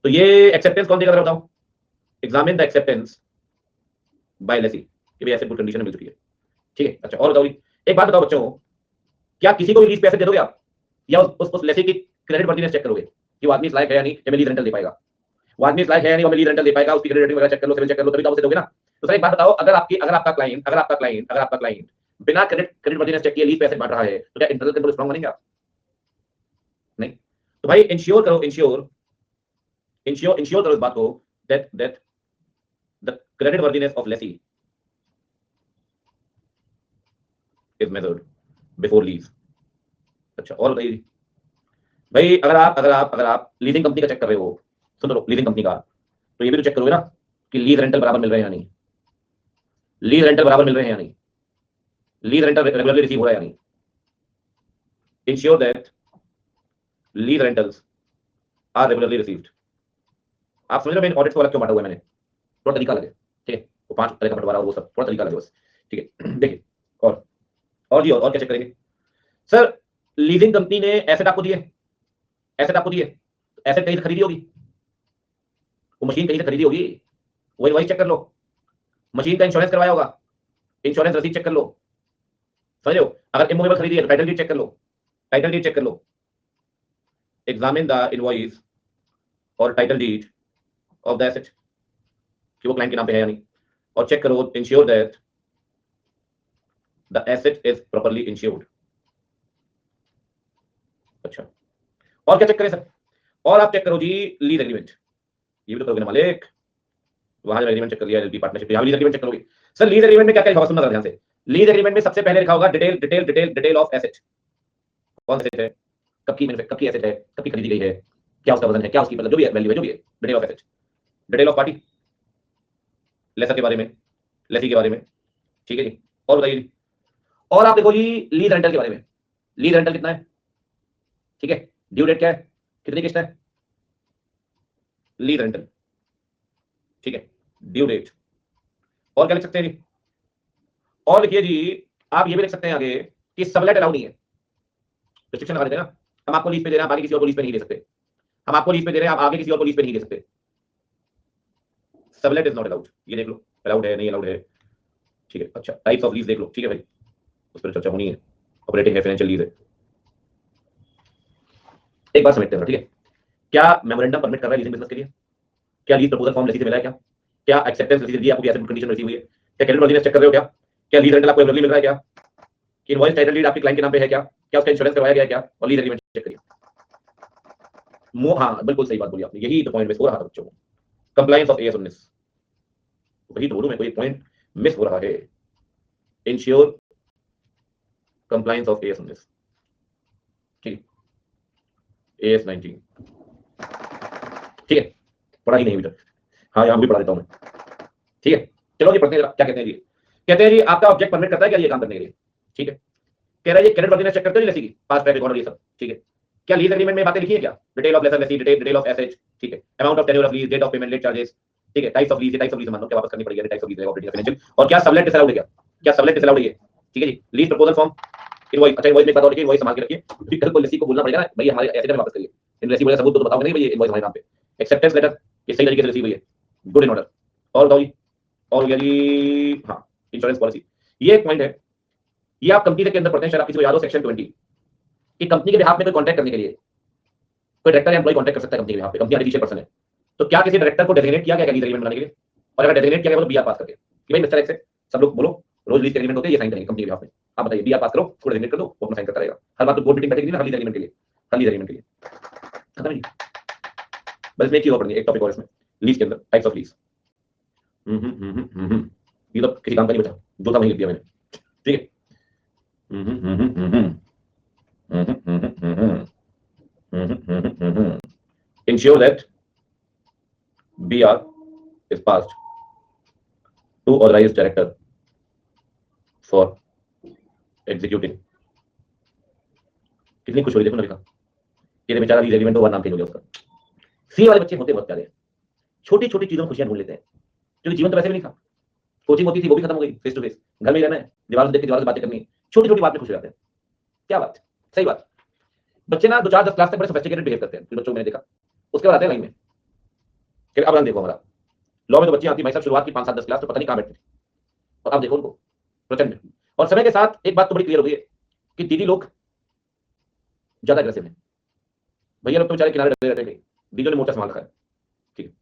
तो ये एक्सेप्टेंस कौन देगा बताओ, examine the acceptance by lessee, कि भाई एसेट गुड कंडीशन में मिल चुकी है, ठीक है। अच्छा और बताओ, एक बात बताओ बच्चों, क्या किसी को भी लीज पैसे दे दोगे आप, या उस लेसी की क्रेडिट वर्दीनेस चेक करोगे कि वो आदमी इस लायक है या नहीं, कि मैं लीज रेंटल दे पाएगा, वो आदमी इस लायक है या नहीं, वो मैं लीज रेंटल दे पाएगा, उसकी क्रेडिट रेटिंग वगैरह चेक कर लो, सिविल चेक कर लो, तभी तो आप उसे दोगे ना। तो सर एक बात बताओ, अगर आपका क्लाइंट बिना क्रेडिट वर्दीनेस चेक किए लीज पैसे बांट रहा है तो क्या इंटरनल कंट्रोल स्ट्रांग बनेंगे आप, नहीं। तो भाई इंश्योर करो, इंश्योर करो इस बात को, that the credit worthiness of Lesi is measured before lease. अच्छा और बताइए भाई, अगर आप लीजिंग कंपनी का चेक कर रहे हो, सुन लो, लीजिंग कंपनी का, तो ये भी तो चेक करोगे ना कि लीज रेंटल बराबर मिल रहे हैं या नहीं, लीज रेंटल बराबर मिल रहे हैं या नहीं, लीज रेंटल रेगुलरली रिसीव हो रहा है या नहीं। Ensure that lease rentals are regularly received. आप समझ रहे हो, मैंने ऑडिट को अलग क्यों बांटा हुआ है, मैंने थोड़ा तरीका लगे, ठीक है, वो 5 तरह का बंटवारा, वो सब थोड़ा तरीका लगे बस, ठीक है। देखिए और जी, और क्या चेक करेंगे सर, लीजिंग कंपनी ने एसेट आपको दिए, एसेट कहीं से खरीदी होगी, वो मशीन कहीं से खरीदी होगी, वही वही चेक कर लो, मशीन का इंश्योरेंस करवाया होगा, इंश्योरेंस रसीद चेक कर लो, समझ लो। अगर इमूवेबल खरीदी है तो टाइटल डीड चेक कर लो, टाइटल डीड चेक कर लो, एग्जामिन द इनवॉइस और title deed of the asset कि वो क्लाइंट के नाम पे है या नहीं, और चेक करो, ensure that the asset is properly insured. अच्छा और क्या चेक करें सर, और आप चेक करो जी लीज एग्रीमेंट, ये भी तो करोगे ना मालिक, वहां जब एग्रीमेंट चेक कर लिया, एलपी पार्टनरशिप, यहां लीज एग्रीमेंट चेक करोगे। सर लीज एग्रीमेंट में क्या क्या लिखा होगा, सुनना ध्यान से। लीज एग्रीमेंट में सबसे पहले लिखा होगा डिटेल ऑफ एसेट, कौन सा एसेट है, कब की एसेट है, कब की खरीदी गई है, क्या उसका वजन है, क्या उसकी मतलब जो भी है वैल्यू है, जो भी है, detail of asset, detail of party, lessor के बारे में, लेसी के बारे में, ठीक है जी। और बताइए जी, और आप देखो जी लीज रेंटल के बारे में, लीज रेंटल कितना है, ठीक है, ड्यू डेट क्या है, कितनी किस्त है, लीज रेंटल, ठीक है, ड्यू डेट, और क्या लिख सकते हैं जी, और लिखिए जी, आप ये भी लिख सकते हैं आगे कि सबलेट अलाउ नहीं है, रिस्ट्रिक्शन लगा देते हैं ना, हम आपको लीज पे दे रहे हैं, आप आगे किसी और को लीज पे नहीं दे सकते, हम आपको लीज पे दे रहे हैं, आप आगे किसी और को लीज पे नहीं दे सकते, सबलेट इज नॉट अलाउड, ये देख लो अलाउड है नहीं अलाउड है, ठीक है। अच्छा टाइप्स ऑफ लीज देख लो, ठीक है भाई, उस पर चर्चा होनी है, ऑपरेटिंग है, फाइनेंशियल लीज है। एक बात समझते हैं, ठीक है, क्या मेमोरेंडम परमिट कर रहा है लीजिंग बिजनेस के लिए, क्या लीज प्रपोजल फॉर्म लेसी से मिला है, क्या एक्सेप्टेंस रसीद दी आपको, एसेट कंडीशन रसीद हुई है, क्या क्रेडिट वर्दीनेस चेक कर रहे हो, क्या लीज रेंटल आपको अवेलेबल मिल रहा है, क्या इनवॉइस टाइटल डीड आपके क्लाइंट के नाम पे है, क्या उसका इंश्योरेंस करवाया गया है, क्या, और लीज एग्रीमेंट चेक करिए। हाँ बिल्कुल सही बात बोली आपने, यही तो पॉइंट मिस हो रहा था बच्चों को, कंप्लायंस ऑफ एएस 19, वही तो बोलूं मैं, कोई पॉइंट मिस हो रहा है। इंश्योर कंप्लायंस ऑफ AS 19, ठीक है, AS 19, ठीक है, पढ़ा ही नहीं अभी तक। हाँ यहाँ भी पढ़ा देता हूँ मैं, ठीक है। चलो ये पढ़ते हैं, क्या कहते हैं जी। कहते हैं जी आपका ऑब्जेक्ट परमिट करता है क्या ये काम करने के लिए, ठीक है। कह रहा है ये क्रेडिट वर्दिनेस चेक करते हो लेसी की, पास ट्रैक रिकॉर्ड और ये सब, ठीक है। क्या लीज एग्रीमेंट में बातें लिखी है क्या, detail of lessor lessee, detail of asset, ठीक है, amount of tenure of lease, date of payment, late charges, ठीक है, types of lease, types of lease मानो क्या वापस करनी पड़ेगी, types of lease operating financial, और क्या सबलेट डिसअलाउड है, क्या सबलेट डिसअलाउड है, ठीक है जी। लीज प्रपोजल फॉर्म, इनवॉइस, अच्छा इनवॉइस में बात और लिखिए, इनवॉइस संभाल के रखिए, फिर कल को लेसी को बोलना पड़ेगा ना भाई हमारे एसेट में वापस करिए, इन लेसी वजह सबूत तो बताओगे नहीं भाई इनवॉइस हमारे नाम पे। एक्सेप्टेंस लेटर ये सही तरीके से रिसीव हुई है, गुड इन ऑर्डर। और बताओ जी, और हो गया जी, हाँ इंश्योरेंस पॉलिसी, ये एक पॉइंट है, ये आप कंपनी के अंदर पढ़ते हैं, शायद आप किसी को याद हो सेक्शन 20 कि कंपनी के बिहाफ में कोई कॉन्ट्रैक्ट करने के लिए कोई डायरेक्टर या एम्प्लॉय कॉन्टैक्ट कर सकता है कंपनी के बिहाफ पे, कंपनी आर्टिफिशियल पर्सन है, तो क्या किसी डायरेक्टर को डेजिग्नेट किया गया लीज एग्रीमेंट बनाने के लिए, और अगर डेजिग्नेट किया गया तो बीआर पास करके कि भाई मिस्टर एक्स है, सब लोग बोलो रोज लीज एग्रीमेंट होते हैं, ये साइन करेंगे कंपनी के बिहाफ में, आप बताइए बीआर पास करो, उसको डेजिग्नेट कर दो, वो अपना साइन करता रहेगा। हर बात तो बोर्ड मीटिंग बैठेगी ना हर लीज एग्रीमेंट के लिए, हर लीज एग्रीमेंट के लिए खत्म नहीं। बस इसमें एक चीज और पढ़नी है, एक टॉपिक और इसमें लीज के अंदर टाइप्स ऑफ लीज, ये तो किसी काम का नहीं बचा, जो था वही लिख दिया मैंने, ठीक है। Ensure that BR is passed to authorized director for executing। कितनी खुश हो रही देखो ना लिखा, ये बेचारा लीज एग्रीमेंट हुआ नाम चेंज हो गया उसका। सी वाले बच्चे होते बहुत प्यारे, छोटी छोटी चीजों में खुशियां ढूंढ लेते हैं, क्योंकि जीवन तो वैसे भी नहीं था, कोचिंग होती थी वो भी खत्म हो गई, फेस टू फेस घर में ही रहना है, दीवार से देख के दीवार से बातें करनी, छोटी छोटी बात में खुश हो जाते हैं। क्या बात, सही बात। बच्चे ना 2 4 10 क्लास तक बड़े सोफिस्टिकेटेड बिहेव करते हैं, फिर बच्चों मैंने देखा, उसके बाद आते हैं लाइन में। फिर अब रंग देखो हमारा, लॉ में तो बच्चे आती भाई साहब शुरुआत की 5 7 10 क्लास तो पता नहीं कहां बैठते थे, और अब देखो उनको प्रचंड। और समय के साथ एक बात तो बड़ी क्लियर हो गई है कि दीदी लोग ज्यादा अग्रेसिव हैं, भैया लोग तो बेचारे किनारे डरे रहते हैं, दीदियों ने मोर्चा संभाल रखा है, ठीक है।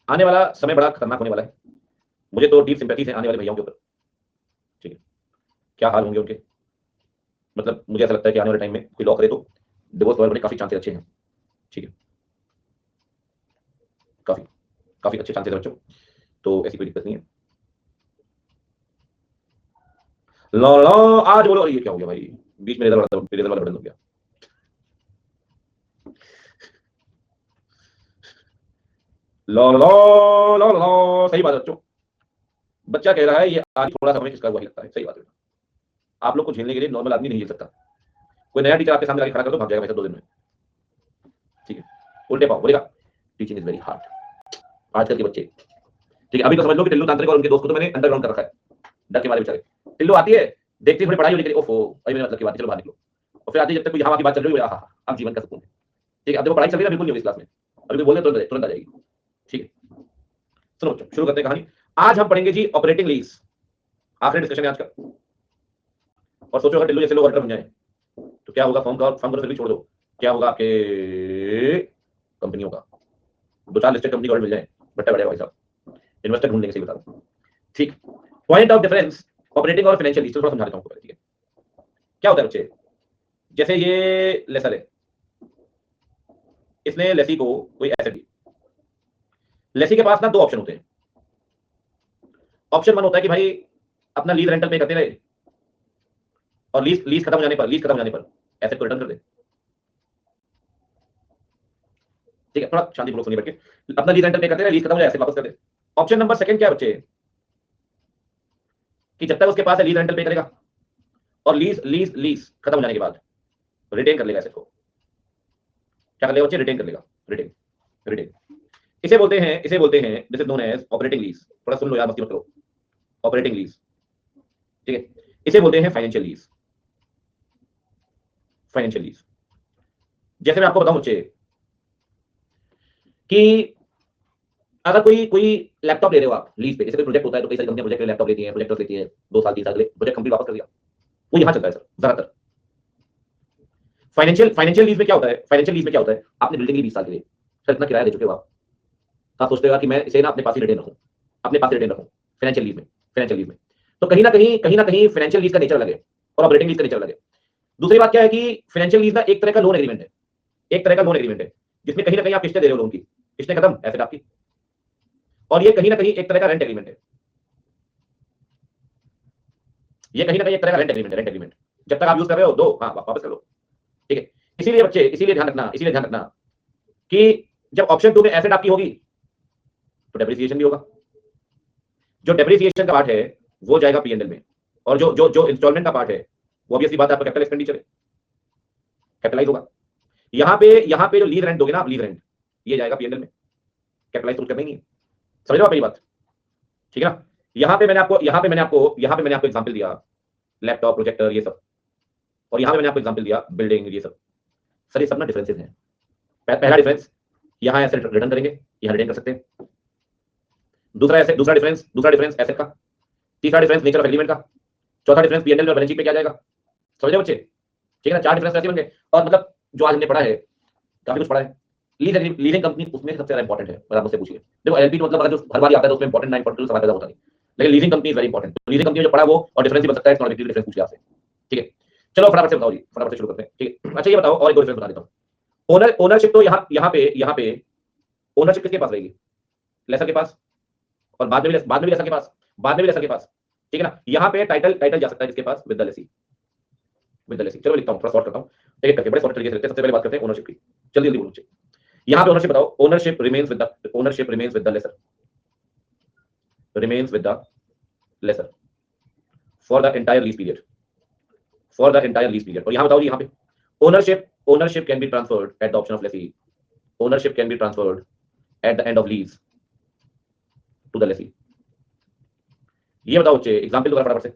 आने वाला समय बड़ा खतरनाक होने वाला है, मुझे तो डीप सिंपैथी है आने वाले भैयाओं के ऊपर, ठीक है। क्या हाल होंगे उनके, मतलब मुझे ऐसा लगता है कि आने वाले टाइम में कोई लॉ करे तो डिवोर्स होने काफी चांसेस अच्छे हैं, ठीक है, काफी काफी अच्छे चांसेस है बच्चों, तो ऐसी कोई दिक्कत नहीं है। लो लो आज बोलो, ये क्या हो गया भाई, बीच में रेजर वाला बटन हो गया। लो लो लो लो, सही बात है बच्चों, बच्चा कह रहा है ये आदमी थोड़ा समय किसका हुआ ही लगता है, सही बात है। आप लोग को झेलने के लिए नॉर्मल आदमी नहीं झेल सकता, कोई नया टीचर आपके सामने लाके खड़ा कर दो भाग जाएगा वैसे 2 दिन में, ठीक है, उल्टे पाओ बोलेगा टीचिंग इज वेरी हार्ड आजकल के बच्चे, ठीक है। अभी तो समझ लो कि टिल्लू तांत्रिक और उनके दोस्त को तो मैंने अंडरग्राउंड कर रखा है, डर के मारे बेचारे। टिल्लू आती है, देखती थोड़ी पढ़ाई हो रही है, ओफो अभी मैंने मतलब की बात, चलो बाहर निकलो, और फिर आती है जब तक यहाँ की बात चल रही है, अब जीवन का सुकून है, ठीक है। अब देखो पढ़ाई चल रही है बिल्कुल नहीं इस क्लास में, अभी बोलने तुरंत आ जाएगी, ठीक है। सुनो बच्चों शुरू करते हैं कहानी। आज हम पढ़ेंगे जी ऑपरेटिंग लीज, आखिरी डिस्कशन है आज का। और सोचो अगर टिल्लू जैसे लोग ऑडिटर बन जाए तो क्या होगा, फॉर्म करो फिर भी छोड़ दो, क्या होगा आपके कंपनियों का, 2 4 लिस्टेड कंपनी मिल जाए, बट्टा बढ़ेगा भाई साहब, इन्वेस्टर ढूंढ लेंगे, सही बता रहा हूं, ठीक। पॉइंट ऑफ डिफरेंस ऑपरेटिंग और फाइनेंशियल लीज, थोड़ा समझा देता हूं आपको, ठीक है। क्या होता है बच्चे, जैसे ये लेसर है, इसने लेसी को कोई एसेट दी, लेसी के पास ना 2 ऑप्शन होते हैं। ऑप्शन 1 होता है कि भाई अपना लीज रेंटल पे करते रहे, और लीज खत्म हो जाने पर एसेट को रिटर्न कर दे, ठीक है। थोड़ा शांतिपूर्वक सुनिए बैठ के, अपना लीज रेंटल पे करते रहे, लीज खत्म हो जाए एसेट वापस कर दे। ऑप्शन नंबर 2 क्या है बच्चे, कि जब तक उसके पास है लीज रेंटल पे करेगा, और लीज खत्म हो जाने के बाद रिटेन कर लेगा एसेट को, क्या कर लेगा बच्चे, रिटेन कर लेगा, रिटेन। इसे बोलते हैं this is known as operating lease, थोड़ा सुन लो यार मस्ती मत करो, ऑपरेटिंग लीज, ठीक है। इसे बोलते हैं फाइनेंशियल लीज, जैसे मैं आपको बताऊं बच्चे कि अगर कोई लैपटॉप ले रहे हो आप लीज पे, जैसे कोई प्रोजेक्ट होता है तो कई सारी कंपनियां प्रोजेक्ट लैपटॉप लेती हैं, प्रोजेक्टर्स लेती है, 2 साल 3 साल के लिए प्रोजेक्ट कंप्लीट वापस कर दिया, वो यहां चलता है सर ज्यादातर। फाइनेंशियल लीज में क्या होता है, आपने बिल्डिंग ली 20 साल के लिए, सर इतना किराया दे चुके हो आप सोचते हो कि मैं इसे ना अपने पास ही रिटेन रखूं, फाइनेंशियल लीज में। तो कहीं ना कहीं फाइनेंशियल लीज का नेचर अलग है और ऑपरेटिंग लीज का नेचर अलग है। दूसरी बात क्या है कि फाइनेंशियल लीज ना एक तरह का लोन एग्रीमेंट है, जिसमें कहीं ना कहीं आप किस्तें दे रहे हो लोन की, इसने खत्म एसेट आपकी। और ये कहीं ना कहीं एक तरह का रेंट एग्रीमेंट है, ये कहीं ना कहीं एक तरह का रेंट एग्रीमेंट है, रेंट एग्रीमेंट। जब तक आप यूज कर रहे हो दो, हाँ वापस कर लो, ठीक है। इसीलिए बच्चे, इसीलिए ध्यान रखना, इसीलिए ध्यान रखना कि जब ऑप्शन 2 में एसेट आपकी होगी तो डेप्रिसिएशन भी होगा। जो डेप्रिसिएशन का पार्ट है वो जाएगा पीएनएल में, और जो जो जो इंस्टॉलमेंट का पार्ट है वो भी ऐसी बात है, आपका कैपिटल एक्सपेंडिचर है, कैपिटलाइज होगा। यहाँ पे जो लीज रेंट दोगे ना आप, लीज रेंट, ये जाएगा पीएनएल में, कैपिटलाइज तो करना ही नहीं है। समझ लो आप मेरी बात, ठीक है ना। यहाँ पे मैंने आपको एग्जांपल दिया लैपटॉप, प्रोजेक्टर, ये सब, और यहाँ पे मैंने आपको एग्जांपल दिया बिल्डिंग, ये सब। सर ये सब ना डिफरेंसेस हैं। पहला डिफरेंस, यहाँ एसेट रिटर्न करेंगे, यहाँ रिटर्न कर सकते हैं। दूसरा डिफरेंस एसेट का। तीसरा डिफरेंस नेचर ऑफ एग्रीमेंट का। चौथा डिफरेंस पीएनएल और बैलेंस शीट पे क्या जाएगा। समझ रहे बच्चे, ठीक है ना। 4 डिफरेंस ऐसे बन गए। और मतलब जो आज हमने पढ़ा है, काफी कुछ पढ़ा है। लीजिंग कंपनी उसमें सबसे ज्यादा इंपॉर्टेंट है, अगर आप मुझसे पूछिए। देखो एलपी तो मतलब अगर जो हर बार आता है तो उसमें इंपॉर्टेंट 9.2 सवाल पैदा होता है, लेकिन leasing company is very important. तो लीजिंग कंपनी में जो पढ़ा वो और डिफरेंस भी बन सकता है, नॉन डिफरेंस पूछ लिया आपसे, ठीक है। चलो फटाफट से बताओ जी, फटाफट से शुरू करते हैं, ठीक है। अच्छा ये बताओ, और एक दो डिफरेंस बता देता हूं। ओनरशिप तो यहाँ पे ओनरशिप किसके पास रहेगी, लेसर के पास, और बाद में भी लेसर के पास, ठीक है ना। यहाँ पे टाइटल जा सकता है किसके पास, विद द लेसी, चलो लिखता हूँ, थोड़ा शॉर्ट करता हूँ, एक करके बड़े शॉर्ट तरीके से लिखते हैं। सबसे पहले बात करते हैं ओनरशिप की, जल्दी जल्दी बोलो। यहाँ पे ओनरशिप बताओ, ownership remains with the lessor for the entire lease period, और यहाँ बताओ यहाँ पे ownership can be transferred at the option of lessee, ownership can be transferred at the end of lease to the lessee. ये बताओ बच्चे, example दो फटाफट से।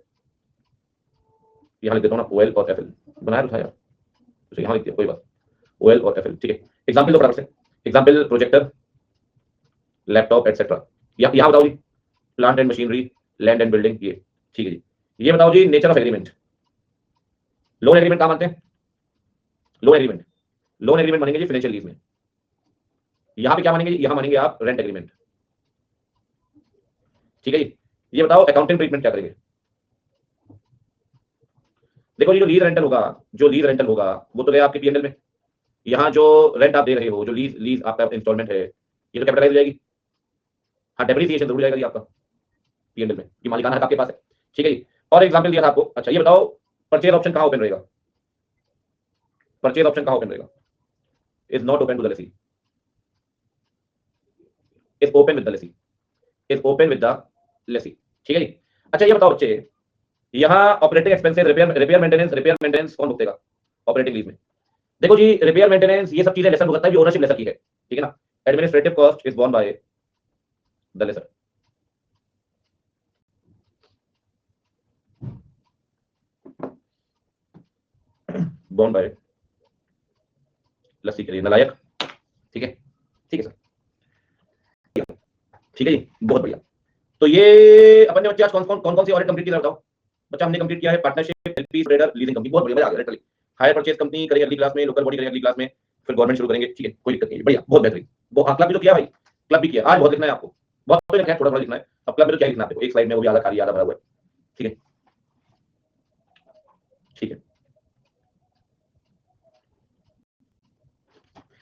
यहाँ लिख देता हूँ ना, ओएल और एफएल, बनाया तो था यार, तो यहाँ लिख दिया, कोई बात, ओएल और एफएल, ठीक है। एग्जांपल दो फटाफट से, एग्जांपल प्रोजेक्टर, लैपटॉप एटसेट्रा। यहाँ बताओ जी, plant and machinery, land and building, ये ठीक है जी। ये बताओ जी, nature of agreement, loan agreement कहाँ मानते हैं, लोन एग्रीमेंट मानेंगे जी फाइनेंशियल लीज में। यहाँ पे क्या मानेंगे जी, यहाँ मानेंगे आप रेंट एग्रीमेंट, ठीक है जी। ये बताओ अकाउंटिंग ट्रीटमेंट क्या करेंगे। देखो जी, जो लीज रेंटल होगा वो तो गया आपके पीएनएल में। यहाँ जो रेंट आप दे रहे हो, जो लीज आपका इंस्टॉलमेंट है, ये तो कैपिटलाइज हो जाएगी। हाँ डेप्रिसिएशन जरूर जाएगा जी आपका पीएनएल में, ये मालिकाना हक आपके पास है, ठीक है जी। और एग्जांपल दिया था आपको। अच्छा ये बताओ, परचेज ऑप्शन कहाँ ओपन रहेगा, is not open to the lessee, is open with the lessee, ठीक है जी। अच्छा ये बताओ बच्चे, यहाँ ऑपरेटिंग एक्सपेंसेस, रिपेयर मेंटेनेंस कौन भुगतेगा ऑपरेटिंग लीज में। देखो जी, रिपेयर मेंटेनेंस ये सब चीजें लेसर भुगतता है, ये ओनरशिप लेसर की है, ठीक है ना। Administrative cost is borne by the lessor, borne by lessee के लिए नालायक, ठीक है सर, ठीक है जी, बहुत बढ़िया। तो ये अपन ने बच्चे आज कौन सी ऑडिट कंप्लीट किया बताओ। बच्चा हमने कंप्लीट किया है partnership, LP, trader, leasing company, बहुत बढ़िया, मजा आ गया। हायर परचेज कंपनी करेंगे अगली क्लास में, लोकल बॉडी करेंगे अगली क्लास में, फिर गवर्नमेंट शुरू करेंगे, ठीक है, कोई दिक्कत नहीं, बढ़िया, बहुत बेहतरीन। वो क्लब भी तो किया भाई, क्लब भी किया आज, बहुत लिखना है आपको, बहुत तो लिखना है, थोड़ा लिखना है। अब क्लब में तो क्या लिखना है आपको, एक स्लाइड में वो भी आधा खाली आधा भरा हुआ है, ठीक है ठीक है।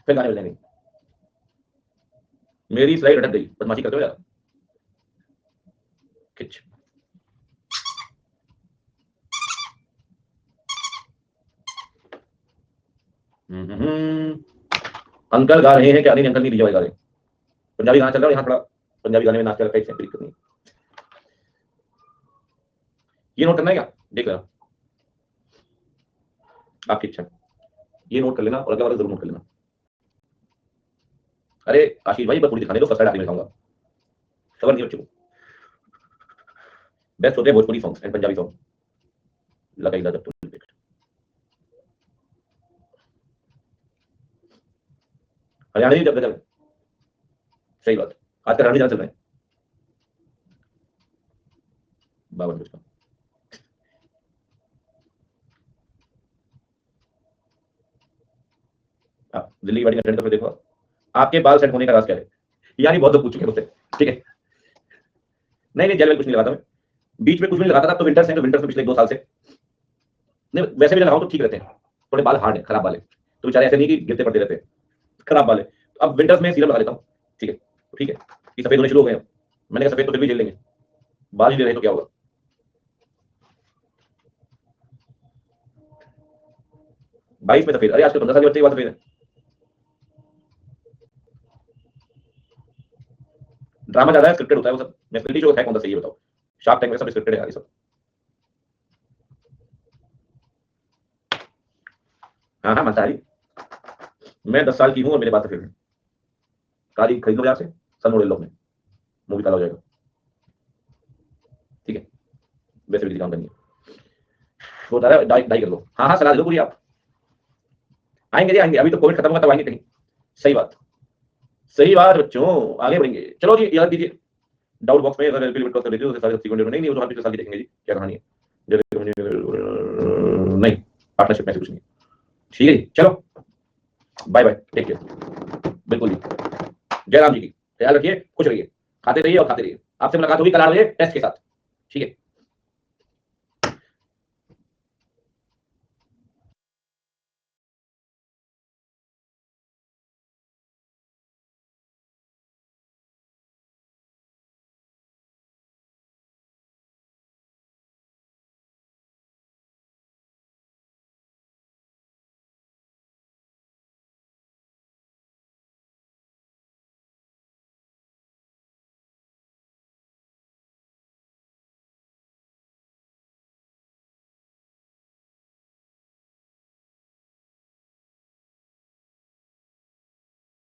फिर गाने बजाएंगे, मेरी स्लाइड अटक गई, बदमाशी करते हो यार, खिंच। अंकल गा रहे हैं क्या, नहीं अंकल नहीं, डीजे गा रहे हैं, पंजाबी गाना चल रहा है यहाँ, थोड़ा पंजाबी गाने में नाच कर दिक्कत नहीं। ये नोट करना है क्या, देख लेना आपकी इच्छा, ये नोट कर लेना और अगला वाला जरूर नोट कर लेना। अरे आशीष भाई, बस पूरी दिखाने दो, फर्स्ट आखिरी में दिखाऊंगा, सबर नहीं बच्चों को। बेस्ट होते हैं Bhojpuri songs and Punjabi song, लगाइएगा जब तुम देख। हरियाणवी जब गजल, सही बात, आज का हरियाणवी ज्यादा चल रहा है, 52 बज का। आप दिल्ली की वेडिंग अटेंड करके देखो, आपके बाल सेट होने का राज क्या है, यानी बहुत पूछ चुके होते, ठीक है। नहीं जेल में कुछ नहीं लगाता मैं, बीच में कुछ नहीं लगाता था, तो विंटर्स हैं, तो विंटर्स में पिछले 2 साल से नहीं, वैसे भी लगाऊं तो ठीक रहते हैं, थोड़े बाल हार्ड है, खराब बाल है, तो बेचारे ऐसे नहीं कि गिरते पड़ते रहते हैं, खराब बाल है। अब विंटर्स में सीरम लगा लेता हूँ, ठीक है ठीक है, कि सफेद होने शुरू हो गए। मैंने कहा सफेद तो फिर भी झेल लेंगे, बाल ही दे रहे तो क्या होगा। बाईस में सफेद, अरे आजकल 15 साल के बच्चे के बाद सफेद है। ड्रामा ज्यादा है, स्क्रिप्टेड होता है वो सब। नेशनलिटी शो है कौन सा सही है बताओ? शार्क टैंक में सब स्क्रिप्टेड है यार ये सब। हाँ हाँ मानता है, मैं 10 साल की हूँ और मेरे पास सफेद है। कार खरीद लो यार से, सन मॉडल लो अपने, मूवी काला हो जाएगा। ठीक है, वैसे भी काम करनी है, वो बता रहा है डाई कर लो। हाँ हाँ सलाह दे दो पूरी आप। आएंगे जी आएंगे, अभी तो कोविड खत्म होगा तब आएंगे कहीं। सही बात, सही बात बच्चों, आगे बढ़ेंगे। चलो जी याद दीजिए डाउट बॉक्स में, अगर एलपी क्रॉस कर लेते हो तो सारे सीक्वेंस में नहीं वो तो हम पिछले साल की देखेंगे जी क्या कहानी है। जैसे नहीं, पार्टनरशिप में से कुछ नहीं। ठीक है जी, चलो बाय बाय, टेक केयर। बिल्कुल जी, जय राम जी की, ख्याल रखिए, खुश रहिए, खाते रहिए और खाते रहिए। आपसे मुलाकात होगी कल 8 बजे टेस्ट के साथ। ठीक है।